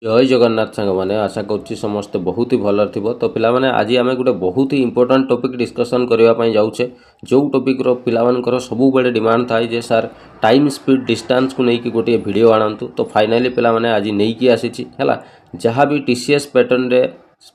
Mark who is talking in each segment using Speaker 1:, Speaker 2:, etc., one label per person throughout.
Speaker 1: जय जगन्नाथ सांग मैंने आशा करुच्ची समस्ते बहुत ही भल थी। तो पिलाने आज आम गोटे बहुत ही इंपोर्टाट टॉपिक डिस्कसन करने जाऊे जो टॉपिक पिलानकर सब बड़े डिमांड थाए जे सार टाइम स्पीड डिस्टेंस को लेकिन गोटे वीडियो आनतु। तो फाइनाली पिलाने आज नहीं आसी जहाँ भी टीसीएस पैटर्न रे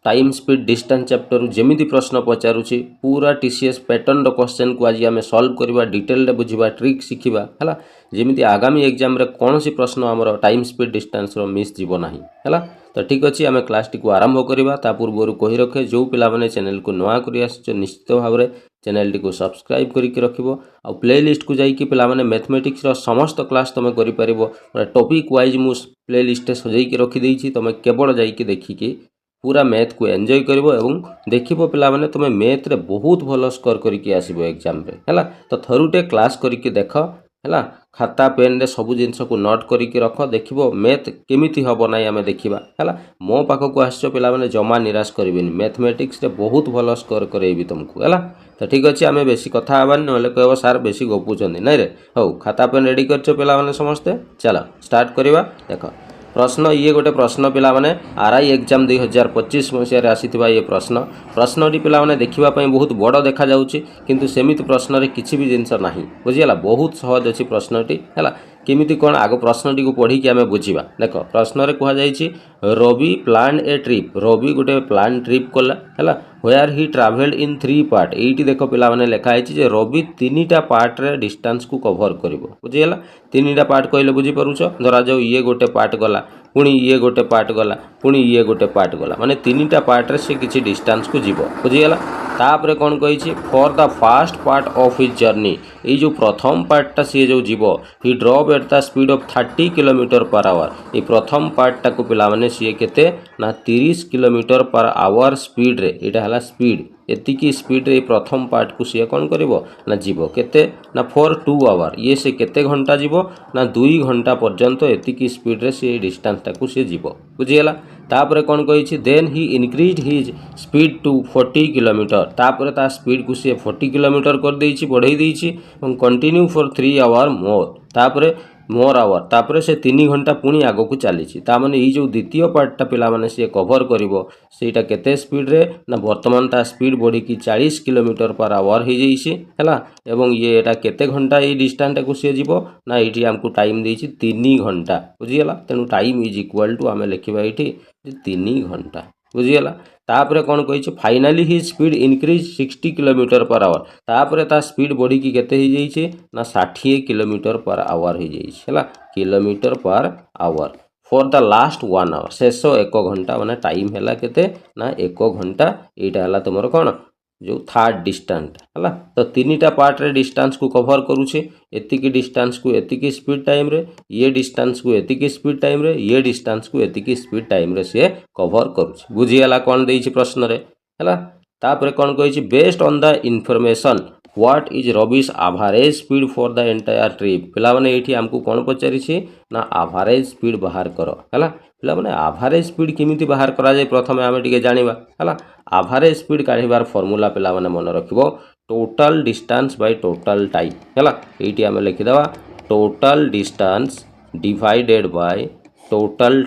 Speaker 1: टाइम स्पीड डिस्टेंस चैप्टर जमी प्रश्न पचारुची पूरा टीसीएस पैटर्न क्वेश्चन को आज आम सॉल्व करवा डिटेल बुझा ट्रिक शिखा है जमी आगामी एग्जाम रे कौन सी प्रश्न आमर टाइम स्पीड डिस्टेंस मिस जीव ना है। तो ठीक अच्छे आम क्लास टी आरंभ करवा ता पूर्व कही रखे जो पिलाने चैनल को नुआ कर निश्चित भाव में चैनल टी को सब्सक्राइब करके रखिबो आ प्ले लिस्ट को जाइए पिलाने मैथमेटिक्स समस्त क्लास तुम कर टॉपिक वाइज मु प्ले लिस्ट सजाई रखीदे तुम केवल जाइए देखिकी पूरा मैथ को एंजॉय करिवो एवं देखिबो पिला माने तुमे मैथ रे बहुत भलो स्कोर करके आसीबो एग्जाम रे हैला। तो थरुटे क्लास करके देख हैला खाता पेन रे सब जिंस को नोट करके रख देखिबो मैथ केमिति हबो नै आमे देखिबा हैला। मो पाखो को आछो पिला माने जमा निराश करिवेनी मैथमेटिक्स रे बहुत भलो स्कोर करेबी तुमको हैला। तो ठीक अच्छे आमे बेसी कथा हबानी नले कहबो सर बेसी गपुचंदी नै रे। हौ खाता पेन रेडी करछो पिला माने समस्ते चलो स्टार्ट करवा। देखो प्रश्न ये गोटे प्रश्न पिला माने आरआई एग्जाम 2025 मसीह आसीथिबा ये प्रश्नटी पिला माने देखिबा बहुत बड़ देखा जाउची किंतु सेमिति प्रश्न रे किछि भी जिंस नाही बुझियला बहुत सहज अछि प्रश्नटी हैला। केमिति कोन आगो प्रश्नटी को पढ़ी कि आमे बुझिबा। देखो प्रश्न रे कहा जाइछि Ravi plan a trip Ravi गोटे प्लान ट्रिप कला हैला where he travelled in 3 part एटी देखो पिला माने लेखा आइछि जे रवि 3टा पार्ट रे डिस्टेंस को कवर करिवो बुझियला। 3टा पार्ट कहले बुझी परुछो धरा जाऊ ये गोटे पार्ट गला पुणी ये गोटे पार्ट गला पुणी ये गोटे पार्ट गला माने 3टा पार्ट रे से किछि डिस्टेंस को जीवो बुझियला। तापरे कौन कही for the fast part of his journey ये जो प्रथम पार्टा सी जो जीव he drop at the speed of 30 kilometre per hour ये प्रथम पार्टा को पिला माने सी केते ना 30 किलोमीटर पर आवर स्पीड रे एटा हला स्पीड एतिकी स्पीड रे प्रथम पार्ट को सी कौन करिवो ना जीव केते ना फॉर 2 आवर ये से केते घंटा जीव ना 2 घंटा पर्यंत एतिकी स्पीड रे सी डिस्टेंस टाकू सी जीव बुझियला। तापरे कौन कही then he increase his speed to 40 kilometre तापरे ता स्पीड को सी 40 किलोमीटर कर देइछि बढ़ाई देइछि और कंटिन्यू फॉर 3 आवर मोर तापरे मोर आवर तापरे से 3 घंटा पुणी आगो को चली तामाने ये जो द्वितीय पार्टा पिला माने सी कवर करिवो सेटा केते स्पीड रे ना वर्तमान ता स्पीड बढ़ी की 40 किलोमीटर पर आवर हो जाइछि हैला एवं ये एटा केते घंटा ये डिस्टेंस को सी जीवो ना एठी हमको टाइम देइछि 3 घंटा बुझियला। तेनु टाइम इज इक्वल टू आमे लिखिबा एठी 3 घंटा बुझिगला। तापरे कौन कही finally he speed increase 60 kilometre per hour तापरे ता स्पीड बढ़ी की केते हो जाइए ना 60 किलोमीटर पर आवर हो जाइए kilometre per hour for the last 1 hour शेष 1 घंटा माने टाइम है केते ना 1 घंटा यहाँ है तुम कौन जो थर्ड डिस्टेंस है। तो 3टा पार्ट रे डिस्टेंस को कवर करुचे एतिकी डिस्टेंस को एतिकी स्पीड टाइम रे ये डिस्टेंस को एतिकी स्पीड टाइम रे ये डिस्टेंस को एतिकी स्पीड टाइम रे से कवर करुचे बुझीगला कौन देइछि प्रश्न रे हैला। तापरे कौन कही based on the information what is Ravish average speed for the entire trip पिला माने एठी हमको कौन पचारिछि ना एवरेज स्पीड बाहर करो हैला। पिला माने एवरेज स्पीड केमिति बाहर करा जाय प्रथमे आमे टिके जानिबा हैला। एवरेज स्पीड काढिबार फार्मूला पिला माने मन रखिबो total distance by total time हैला। एठी आमे लिखि देबा total distance divided by total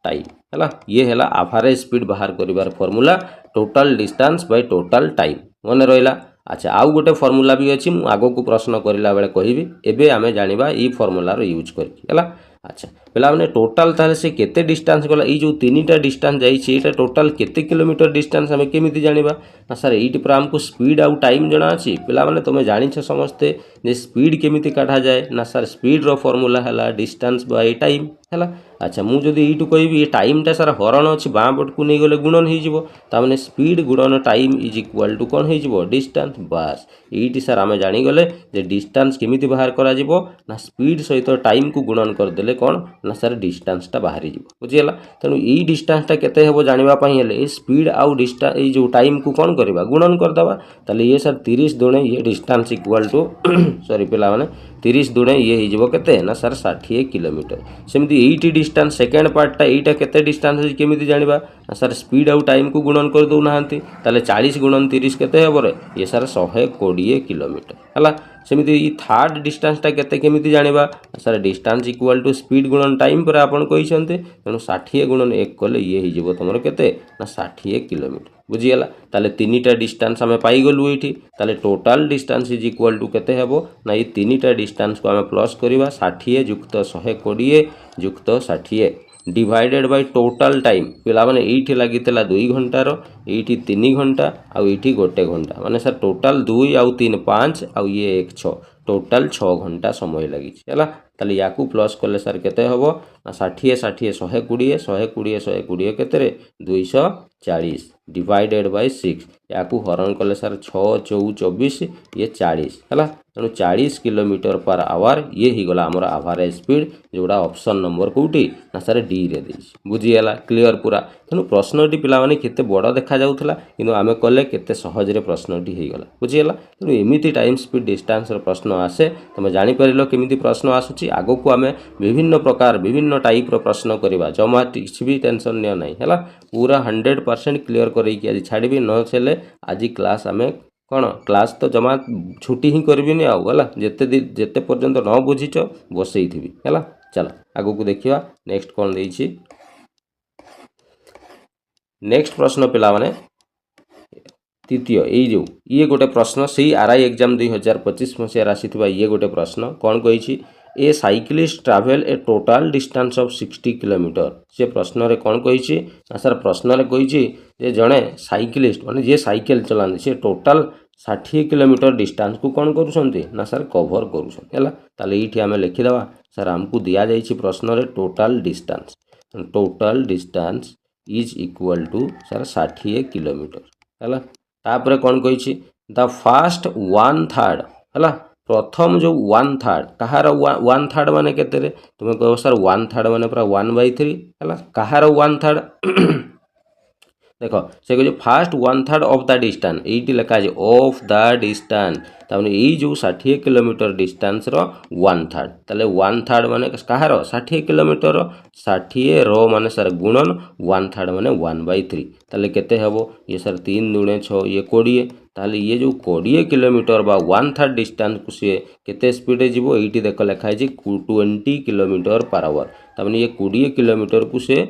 Speaker 1: time हैला। ये हैला एवरेज स्पीड बाहर करिबार formula total distance by total time मन रहिला। अच्छा आउ गोटे फार्मूला भी अच्छी मु आगो को प्रश्न करला बेले कहबी एबे आमे जानिबा ई फार्मूला रो यूज करके हैला। अच्छा पिला माने टोटल ताले से केते डिस्टेंस गला ई जो 3टा डिस्टेंस जाई छी एटा टोटल केते किलोमीटर डिस्टेंस हमें केमिति जानिबा ना सर एटी पर हमको स्पीड आउ टाइम जणा अछि पिला माने तुमे जानि छ समस्ते जे स्पीड केमिति काढा जाए ना सर स्पीड रो फार्मूला हला डिस्टेंस बाय टाइम हैला। अच्छा मु जदी एटू कहबी टाइम टा सर हरण अछि बाँ पट को नै गले गुणन हे जिवो ता माने स्पीड गुणन टाइम इज इक्वल टू कोन हे जिवो डिस्टेंस बस एटी सर आमे जानि गले जे डिस्टेंस केमिति बाहर करा जिवो ना स्पीड सहित टाइम को गुणन कर देले कोन ना सर डिस्टेंस टा बाहरी जिवो बुझियला। तेनु ई डिस्टेंस टा केते हेबो जानिबा पई हेले स्पीड आउ डिस्टेंस ए जो टाइम को कोन करबा गुणन कर दबा ताले ये सर 30 दुणे ये डिस्टेंस इक्वल टू सॉरी पिला माने 30 दुणे ये हे जिवो केते ना सर 60 किलोमीटर सेमती 80 डिस्टेंस सेकंड पार्टटा एटा केते डिस्टेंस है केमिति जानिबा ना सर स्पीड आउ टाइम को गुणन कर दउ नाहंती ताले 40 गुणन 30 केते हेबो रे ये सर 120 किलोमीटर हला। सेमती ये थर्ड डिस्टेंसटा केते केमिति जानिबा sir distance equal to speed गुणन टाइम पर आपण कहिसंते तेणु 60 गुणन 1 कले ये ही जीवो तुमर केते ना 60 किलोमीटर बुझीगला ताले तीनटा डिस्टेंस आमे पाई गलु एठी ताले total distance is equal to केते हेबो ना ये तीनटा डिस्टेंस को आमे प्लस करिवा 60 युक्त 120 युक्त 60 डिवाइडेड बाय टोटल टाइम पिला माने एठी लागितला 2 घंटार एठी 3 घंटा आ एठी 1 घंटा माने सर टोटल 2 आउ 3 5 आउ ये 1 6 टोटल 6 घंटा समय लगी है ताले याकू प्लस कले सर केते हबो 60 60 120 120 120 केते रे 240 डिवाइडेड बाय 6 याकू हरण कले सर 6 4 24 ये 40 है तेणु 40 किलोमीटर पर आवर ये ही गला हमर एवरेज स्पीड जोड़ा ऑप्शन नंबर कोठी ना सर डी रे देछि बुझीगला क्लियर पूरा तेणु प्रश्नटी पिला माने केते बड़ देखा जाउथला किंतु आमे कले केते सहज रे प्रश्नटी हे गला बुझीगला तेणु एमिति टाइम स्पीड डिस्टेंस रो प्रश्न आसे तमे जानि परिलो केमिति प्रश्न आसुची आगो को आमे विभिन्न प्रकार विभिन्न टाइप रो प्रश्न करिवा जमा किछि भी टेंशन नियो नाही हैला पूरा 100% क्लियर करै कि आज छाड़बी न छले आज क्लास आमे कौन क्लास तो जमा छुट्टी ही करबिनी आउ है जेते पर्यंत न बुझीच बसई थी है चलो आगो को देखिए नेक्स्ट कौन देछि नेक्स्ट प्रश्न पिला माने तृतीय यही जो ये गोटे प्रश्न से आरआई एग्जाम 2025 मसीह आसीथिबा ये गोटे प्रश्न कौन कही a cyclist travel a total distance of 60 kilometre से प्रश्न रे कौन कही सर प्रश्न रे कही जे जड़े साइक्लिस्ट माने जे साइकिल चलाते से टोटाल 60 किलोमीटर डिस्टेंस को कौन करुछंती ना सर कवर करुछन हैला ताले इठी हमें लिखिदवा सर हमको दिया जाइछि प्रश्न रे total distance is equal to sir 60 kilometre हैला तापर कौन कही द फास्ट 1/3 है प्रथम जो 1/3 कहार 1/3 माने केते तुम कह सर 1/3 माने पूरा 1/3 है कहार 1/3 देख से कह फास्ट 1/3 ऑफ द डिस्टेंस ये लिखा है ऑफ द डिस्टेंस ताने यही जो 60 किलोमीटर डिस्टेंस रो 1/3 ताले 1/3 माने कहार 60 किलोमीटर 60 रो माने सर गुणन 1/3 माने 1/3 ताले केते हबो ये सर 3 दूने 6 ये 20 ताले ये जो 20 किलोमीटर बा 1/3 डिस्टेंस को से केते स्पीड रे जीवो एठी देख लिखा है 20 किलोमीटर पर आवर ताने ये 20 किलोमीटर को से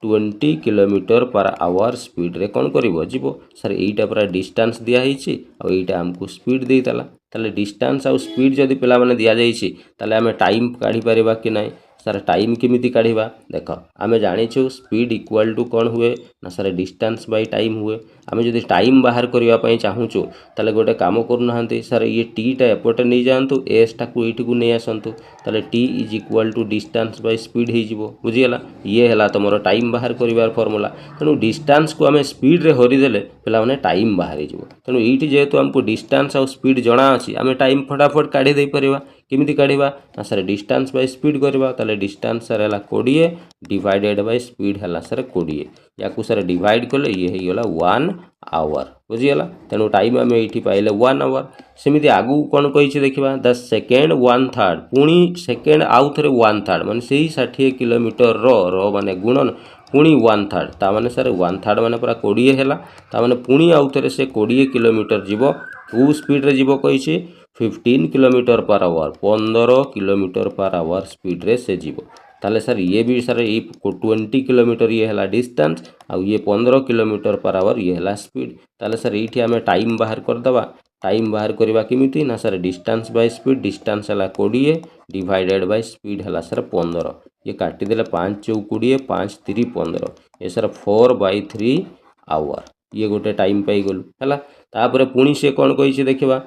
Speaker 1: 20 किलोमीटर पर आवर स्पीड रे कौन करिवो जीवो सर एटा पूरा डिस्टेंस दिया हिची आ एटा हमको स्पीड देई तला ताले डिस्टेंस आ स्पीड जदी पिला माने दिया जाइछि ताले हमें टाइम काढी परिबा कि नाही सर टाइम केमिति काढिबा देख आमे जानिछु स्पीड इक्वल टू कौन हुए ना सर डिस्टेंस बाय टाइम हुए आमे जदी टाइम बाहर करिया पई चाहूछु ताले गोटे काम करू नाहंती सर ये टी टा एपटे नै जानतु एस टा को एठी को नै आसंतु ताले T is equal to distance by speed हे जिवो बुझियला ये हला तमरो टाइम बाहर करिवार फार्मूला तेनु डिस्टेंस को आमे स्पीड रे हरि देले पिला माने टाइम बाहर हे जिवो तेनु एठी जेहेतु हमको डिस्टेंस और स्पीड जणा अछि आमे टाइम फटाफट काढी दे परिबा केमिति काढिबा ना सर डिस्टेंस बाय स्पीड करबा ताले डिस्टेंस सर हला 20 डिवाइडेड बाय स्पीड हला सर 20 याकू सर डिवाइड कले ये हे गला 1 आवर बुझियला तेनु टाइम आमे एठी पाइले 1 आवर सेमिति आगु कोन कहिछि देखिबा द सेकेंड 1/3 पुणी सेकेंड आउ थरे 1/3 माने सेही 60 किलोमीटर रो माने गुणन पुणी 1/3 ता माने सर 1/3 माने पूरा 20 हैला ता माने पुणी आउ थरे से 20 किलोमीटर जीवो कु स्पीड रे जीवो कहिछि 15 kilometre per our 15 kilometre per our speed रे से जीवो ताले सर ये भी सर ये 20 किलोमीटर ये हला डिस्टेंस आ ये 15 किलोमीटर पर आवर ये हला स्पीड ताले सर एठी हमें टाइम बाहर कर दबा टाइम बाहर करबा केमिति ना sir distance by speed distance हला 20 डिवाइडेड बाय स्पीड हला सर 15 ये काटी देले 5 चौक 20 5 3 15 ये सर 4/3 आवर ये गोटे टाइम पाई गलु हला तापर पुणी से कोन कहिछि देखिबा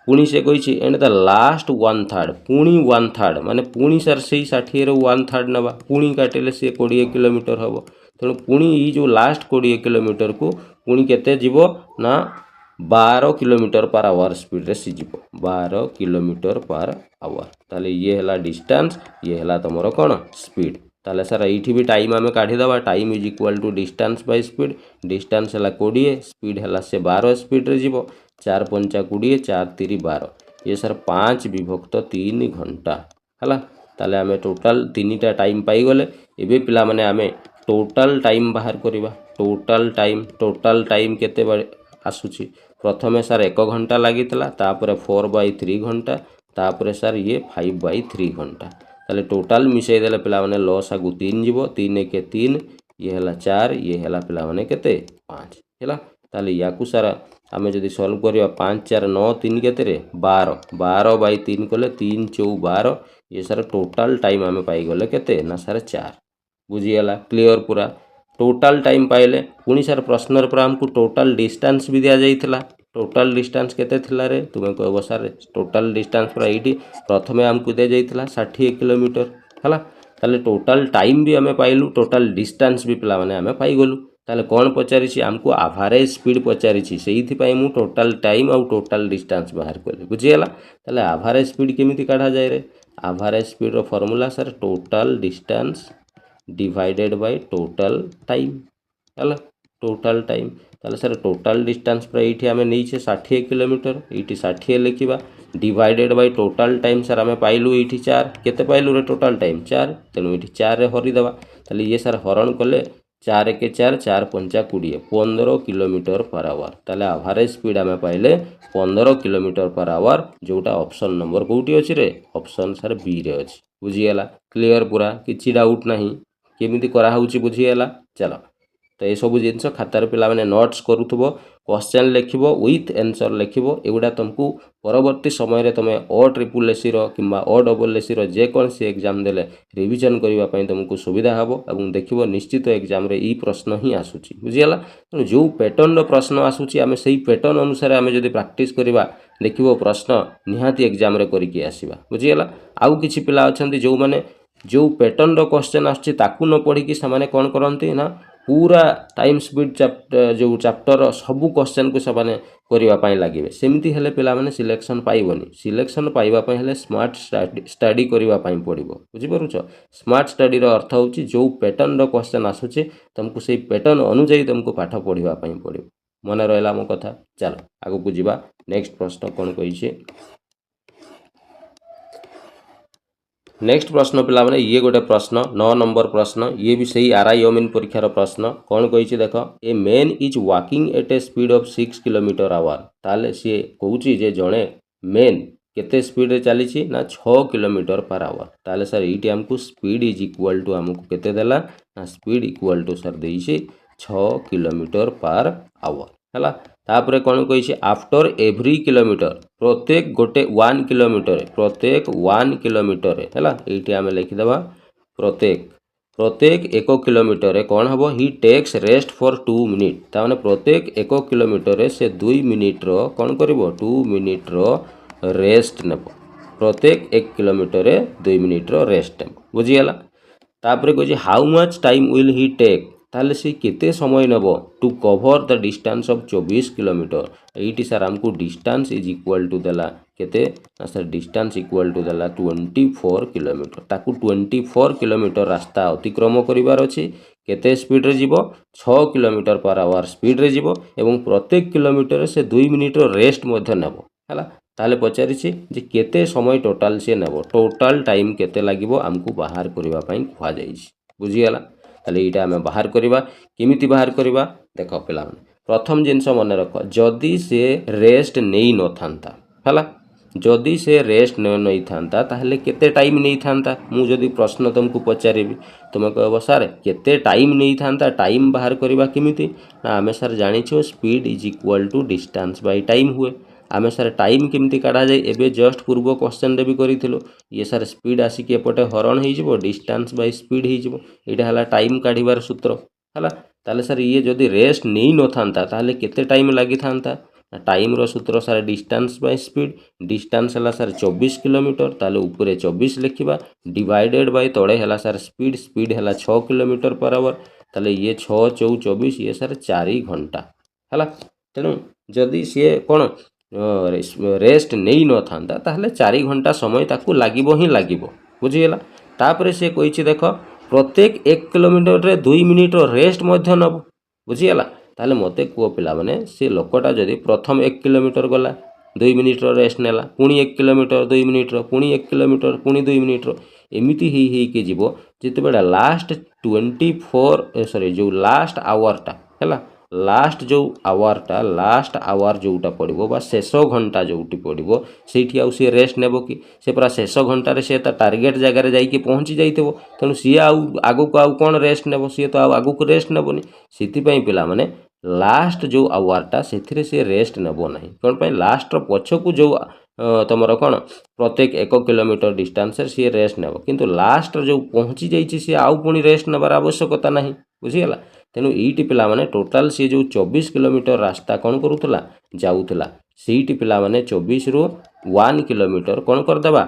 Speaker 1: पुणी से कही एंड द लास्ट 1/3 पुणी 1/3 माने पुणी सर से 60 रो 1/3 नबा पुणी काटिले से 20 किलोमीटर हबो तेणु पुणी ई जो लास्ट 20 किलोमीटर को पुणी केते जीवो ना 12 किलोमीटर पर आवर स्पीड रे सीजिवो 12 किलोमीटर पर आवर ताले ये हला डिस्टेंस ये हला तमरो कोन स्पीड ताले सर एठी भी टाइम आमे काढी दबा time is equal to distance by speed distance हला 20 स्पीड हला से 12 स्पीड रे जीवो 4 5 20 4 3 12 ये सर 5 विभक्त 3 घंटा हला ताले आमे टोटल 3टा टाइम पाई गले एबे पिला माने आमे टोटल टाइम बाहर करिबा टोटल टाइम केते आसूची प्रथमे सार 1 घंटा लगी तापर 4/3 घंटा तापर सार ये 5/3 घंटा ताले टोटाल मिसई देले पिला माने लॉस आगु 3 जीवो 3 1 3 ये हला 4 ये हला पिला माने केते 5 हला ताले याकू सारा आमे जदी सॉल्व करिया 5 4 9 3 केते रे 12 12/3 कले 3 4 12 ये सारा टोटाल टाइम आमे पाई गले केते ना सारा 4 बुझीगला क्लियर पूरा टोटाल टाइम पाइले पुणी सार प्रश्नर पर हमको टोटाल डिस्टेंस भी दिया जाइथिला टोटाल डिस्टेंस केते थिला रे तुमे कहबो सार टोटाल डिस्टेंस पर एठी प्रथमे हमको दिया जाइथिला 60 किलोमीटर हला ताले टोटाल टाइम भी हमें पाइलु टोटाल डिस्टेंस भी पिला माने हमें पाई गलु ताले कोन पचारिछि हमको एवरेज स्पीड पचारिछि सेहिथि पई मु टोटाल टाइम और टोटाल डिस्टेंस बाहर करली बुझियला ताले एवरेज स्पीड केमिति काढा जाय रे एवरेज स्पीड रो formula sir total distance divided by total time हला टोटल टाइम ताले सर टोटल डिस्टेंस पर एठी हमें नीचे 60 किलोमीटर एठी 60 लिखिबा divided by total time sir हमें पाइलु एठी 4 केते पाइलु रे टोटल टाइम 4 तेनु एठी 4 रे हरि देबा ताले ये सर हरण कले 4 के 4 4 5 20 15 किलोमीटर पर आवर ताले एवरेज स्पीड हमें पाइले 15 किलोमीटर पर आवर जोटा ऑप्शन नंबर कोठी अछि रे ऑप्शन सर बी रे अछि बुझियला क्लियर पूरा किछि डाउट नाही केमिति करा होउची बुझियला चलो तो ये सब जिनस खातार पिला माने नोट्स करूथबो क्वेश्चन लिखिबो विथ आंसर लिखिबो एगुडा तुमको परवर्ती समय रे तमे ओ ट्रिपल एसी रो किबा ओ डबल एसी रो जे कोन से एग्जाम देले रिवीजन करिवा पई तुमको सुविधा हबो एवं देखिबो निश्चित एग्जाम रे ई प्रश्न ही आसुची बुझियला जो पैटर्न रो प्रश्न आसुची आमे सेही पैटर्न अनुसार आमे जदी प्रैक्टिस करिवा देखिबो प्रश्न निहाती एग्जाम रे करिके आसीबा बुझियला आउ किछि पिला अछंती जो माने जो पैटर्न रो क्वेश्चन आछी ताकू न पढ़ी कि सामाने कोन करंती ना पूरा टाइम स्पीड चैप्टर जो चैप्टर सबु क्वेश्चन को सामाने करिवा पई लागिबे सेमिति हेले पिला माने सिलेक्शन पाइबोनी सिलेक्शन पाइबा पई हेले स्मार्ट स्टडी करिवा पई पड़िबो बुझि परुछ स्मार्ट स्टडी रो अर्थ होउची जो पैटर्न रो क्वेश्चन आसुची तुमको सेही पैटर्न अनुसार तुमको पाठ पढ़िवा पई पड़िबो मन रहला मो कथा चलो आगु को जिबा नेक्स्ट प्रश्न कोन कहिছে नेक्स्ट प्रश्न पिला माने ये गोटे प्रश्न 9 नंबर प्रश्न ये भी सही आरआई ओमिन परीक्षार प्रश्न कौन कही देख a man is walking at a speed of 6 kilometre hour ताले सी कहूची जे जड़े मेन केते स्पीड रे चली ना 6 किलोमीटर पर आवर ताले सर ये हमको स्पीड इज इक्वल टू हमको केते देला ना स्पीड इक्वल टू सर देइछे 6 किलोमीटर पर आवर हला तापरे कौन कही आफ्टर एव्री किलोमीटर प्रत्येक गोटे 1 किलोमीटर प्रत्येक 1 किलोमीटर है ये आम लिखिदेवा प्रत्येक 1 किलोमीटर कौन हम ही टेक्स रेस्ट फॉर 2 मिनिट ताने प्रत्येक 1 किलोमीटर से 2 मिनिट रो कौन कर 2 मिनिट रो रेस्ट नेब प्रत्येक 1 किलोमीटर 2 मिनिट रो रेस्ट नेब बुझीगला तापरे कही how much time will he take ताले से केते समय नेब to cover the distance of 24 kilometre एटी सर हमको डिस्टेंस इज इक्वल टू देला केते सर डिस्टेंस इक्वल टू देला 24 किलोमीटर ताकू 24 किलोमीटर रास्ता अतिक्रम करिवार अछि केते स्पीड रे जीवो 6 किलोमीटर पर आवर स्पीड रे जीवो एवं प्रत्येक किलोमीटर से 2 मिनिट रो रेस्ट मध्ये नेबो हला ताले पचारिछि जे केते समय टोटल से नेबो टोटल टाइम केते लागिवो हमको बाहर करिवा पई खुआ जाइछि बुझियाला ताले इटा हमें बाहर करिवा केमिति बाहर करिवा देखो पिला प्रथम जिनस मन रख जदि से रेस्ट नहीं न थांता हला जदि से रेस्ट नहीं थांता ताहले केते टाइम नहीं थांता मु जदि प्रश्न तुमको पचारिबी तुम कहबो सर केते टाइम नहीं थांता टाइम बाहर करिवा केमिति ना हमें सर जानिछो speed is equal to distance by time हुए आमे सर टाइम केमती काढ़ा जाए एबे जस्ट पूर्व क्वेश्चन रे भी करिथिलो ये सर स्पीड आसिक एपटे हरण हो जिवो डिस्टेंस बाय स्पीड हो जिवो एटा हला टाइम काढ़िबार सूत्र हला ताले सर ये जदि रेस्ट नहीं न थांता ताले केते टाइम लागि थांता टाइम रो सूत्र sir distance by speed distance हला सर 24 किलोमीटर ताले ऊपरे 24 लिखिबा डिवाइडेड बाय तळे हला सर स्पीड स्पीड हला 6 किलोमीटर पर आवर ताले ये 6 4 24 ये सर 4 घंटा हला तेनु जदि से कोन रेस्ट नहीं न थांता ताहले 4 घंटा समय ताकू लागिबो ही लागिबो बुझिगला तापरे से कहिछि देखो प्रत्येक 1 किलोमीटर रे 2 मिनिट रो रेस्ट मध्य नब बुझिगला ताहले मते को पिला माने से लोकटा जदी प्रथम 1 किलोमीटर गला 2 मिनिट रो रेस्ट नेला पुनी 1 किलोमीटर 2 मिनिट रो पुनी 1 किलोमीटर पुनी 2 मिनिट रो एमिति ही के जीवो जते बेडा लास्ट 24 सॉरी जो लास्ट आवरटा हैला लास्ट जो आवारटा लास्ट आवार जोटा पड़ो बा शेष घंटा जोटी पड़ो से आउ सी रेस्ट नेब कि से पूरा शेष घंटार सी टार्गेट जगार जाइए पहुँची जाइए तेणु सी आग को आउ कौन रेस्ट नेब सी तो आग को रेस्ट नेबनी से पिला माने लास्ट जो आवारटा से सी रेस्ट नेब ना कौन पर लास्ट पछकू जो तुम कौन प्रत्येक 1 किलोमीटर डिस्टेंस सी रेस्ट नेब किंतु लास्ट जो पहुँची जाइए सी आउ पुणी रेस्ट नेबार आवश्यकता ना बुझीगला तेणु ये पिला माने टोटाल सी जो 24 किलोमीटर रास्ता कौन करूला जाऊला सीटी पिला माने 24 रु 1 किलोमीटर कौन करदेबा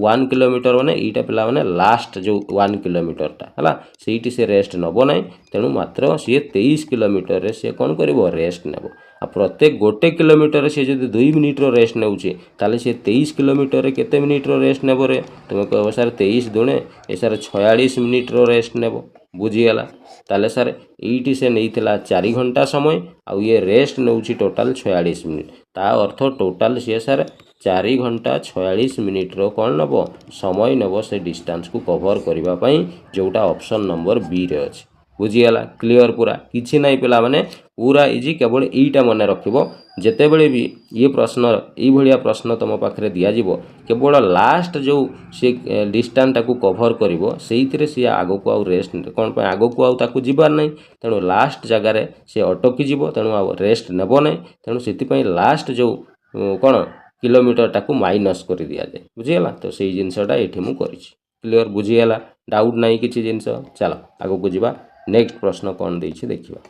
Speaker 1: 1 किलोमीटर माने ईटा पिला माने लास्ट जो 1 किलोमीटरटा है सीटी से रेस्ट नब ना तेणु मात्र सी 23 किलोमीटर सी कौन कर रेस्ट नेब आ प्रत्येक गोटे किलोमीटर सी जो 2 मिनिट्र रेस्ट नौचे ताले सी 23 किलोमीटर केते मिनिट्र रेस्ट नेब रे तुम कह सर 23 दुणे ए सर 46 मिनिट्र रेस्ट नेब बुझीगला ताले सर ये से नहीं 4 घंटा समय आउ ये रेस्ट नौ टोटाल 46 मिनिट ता अर्थ टोटाल सी सर 4 घंटा 46 मिनिट्र कौन नब समय नब से डिस्टेंस को कवर करने जोटा ऑप्शन नंबर बी रे अच्छे बुझीगला क्लियर पूरा किसी ना पिला माने पूरा इजी केवल यहीटा मन रखिबो जेते बेले भी ये प्रश्न ये प्रश्न तुम पाखे दिज्व केवल लास्ट जो सी डिस्टेंस टाको कवर करिवो सेइथिरे सी आगो को आउ रेस्ट कौन पर आगो को आउ ताको जिबार नहीं तेणु लास्ट जगार सी अटकी जीव तेणु आ रेस्ट नेब नहीं तेणु से लास्ट जो कौन किलोमीटर टाको माइनस कर दि जाए बुझीगला तो सही जिनसटा ये मुझे क्लियर बुझीगला डाउट नहीं किसी जिनस चलो आगो को जीवा नेक्स्ट प्रश्न कौन देछि देखिबा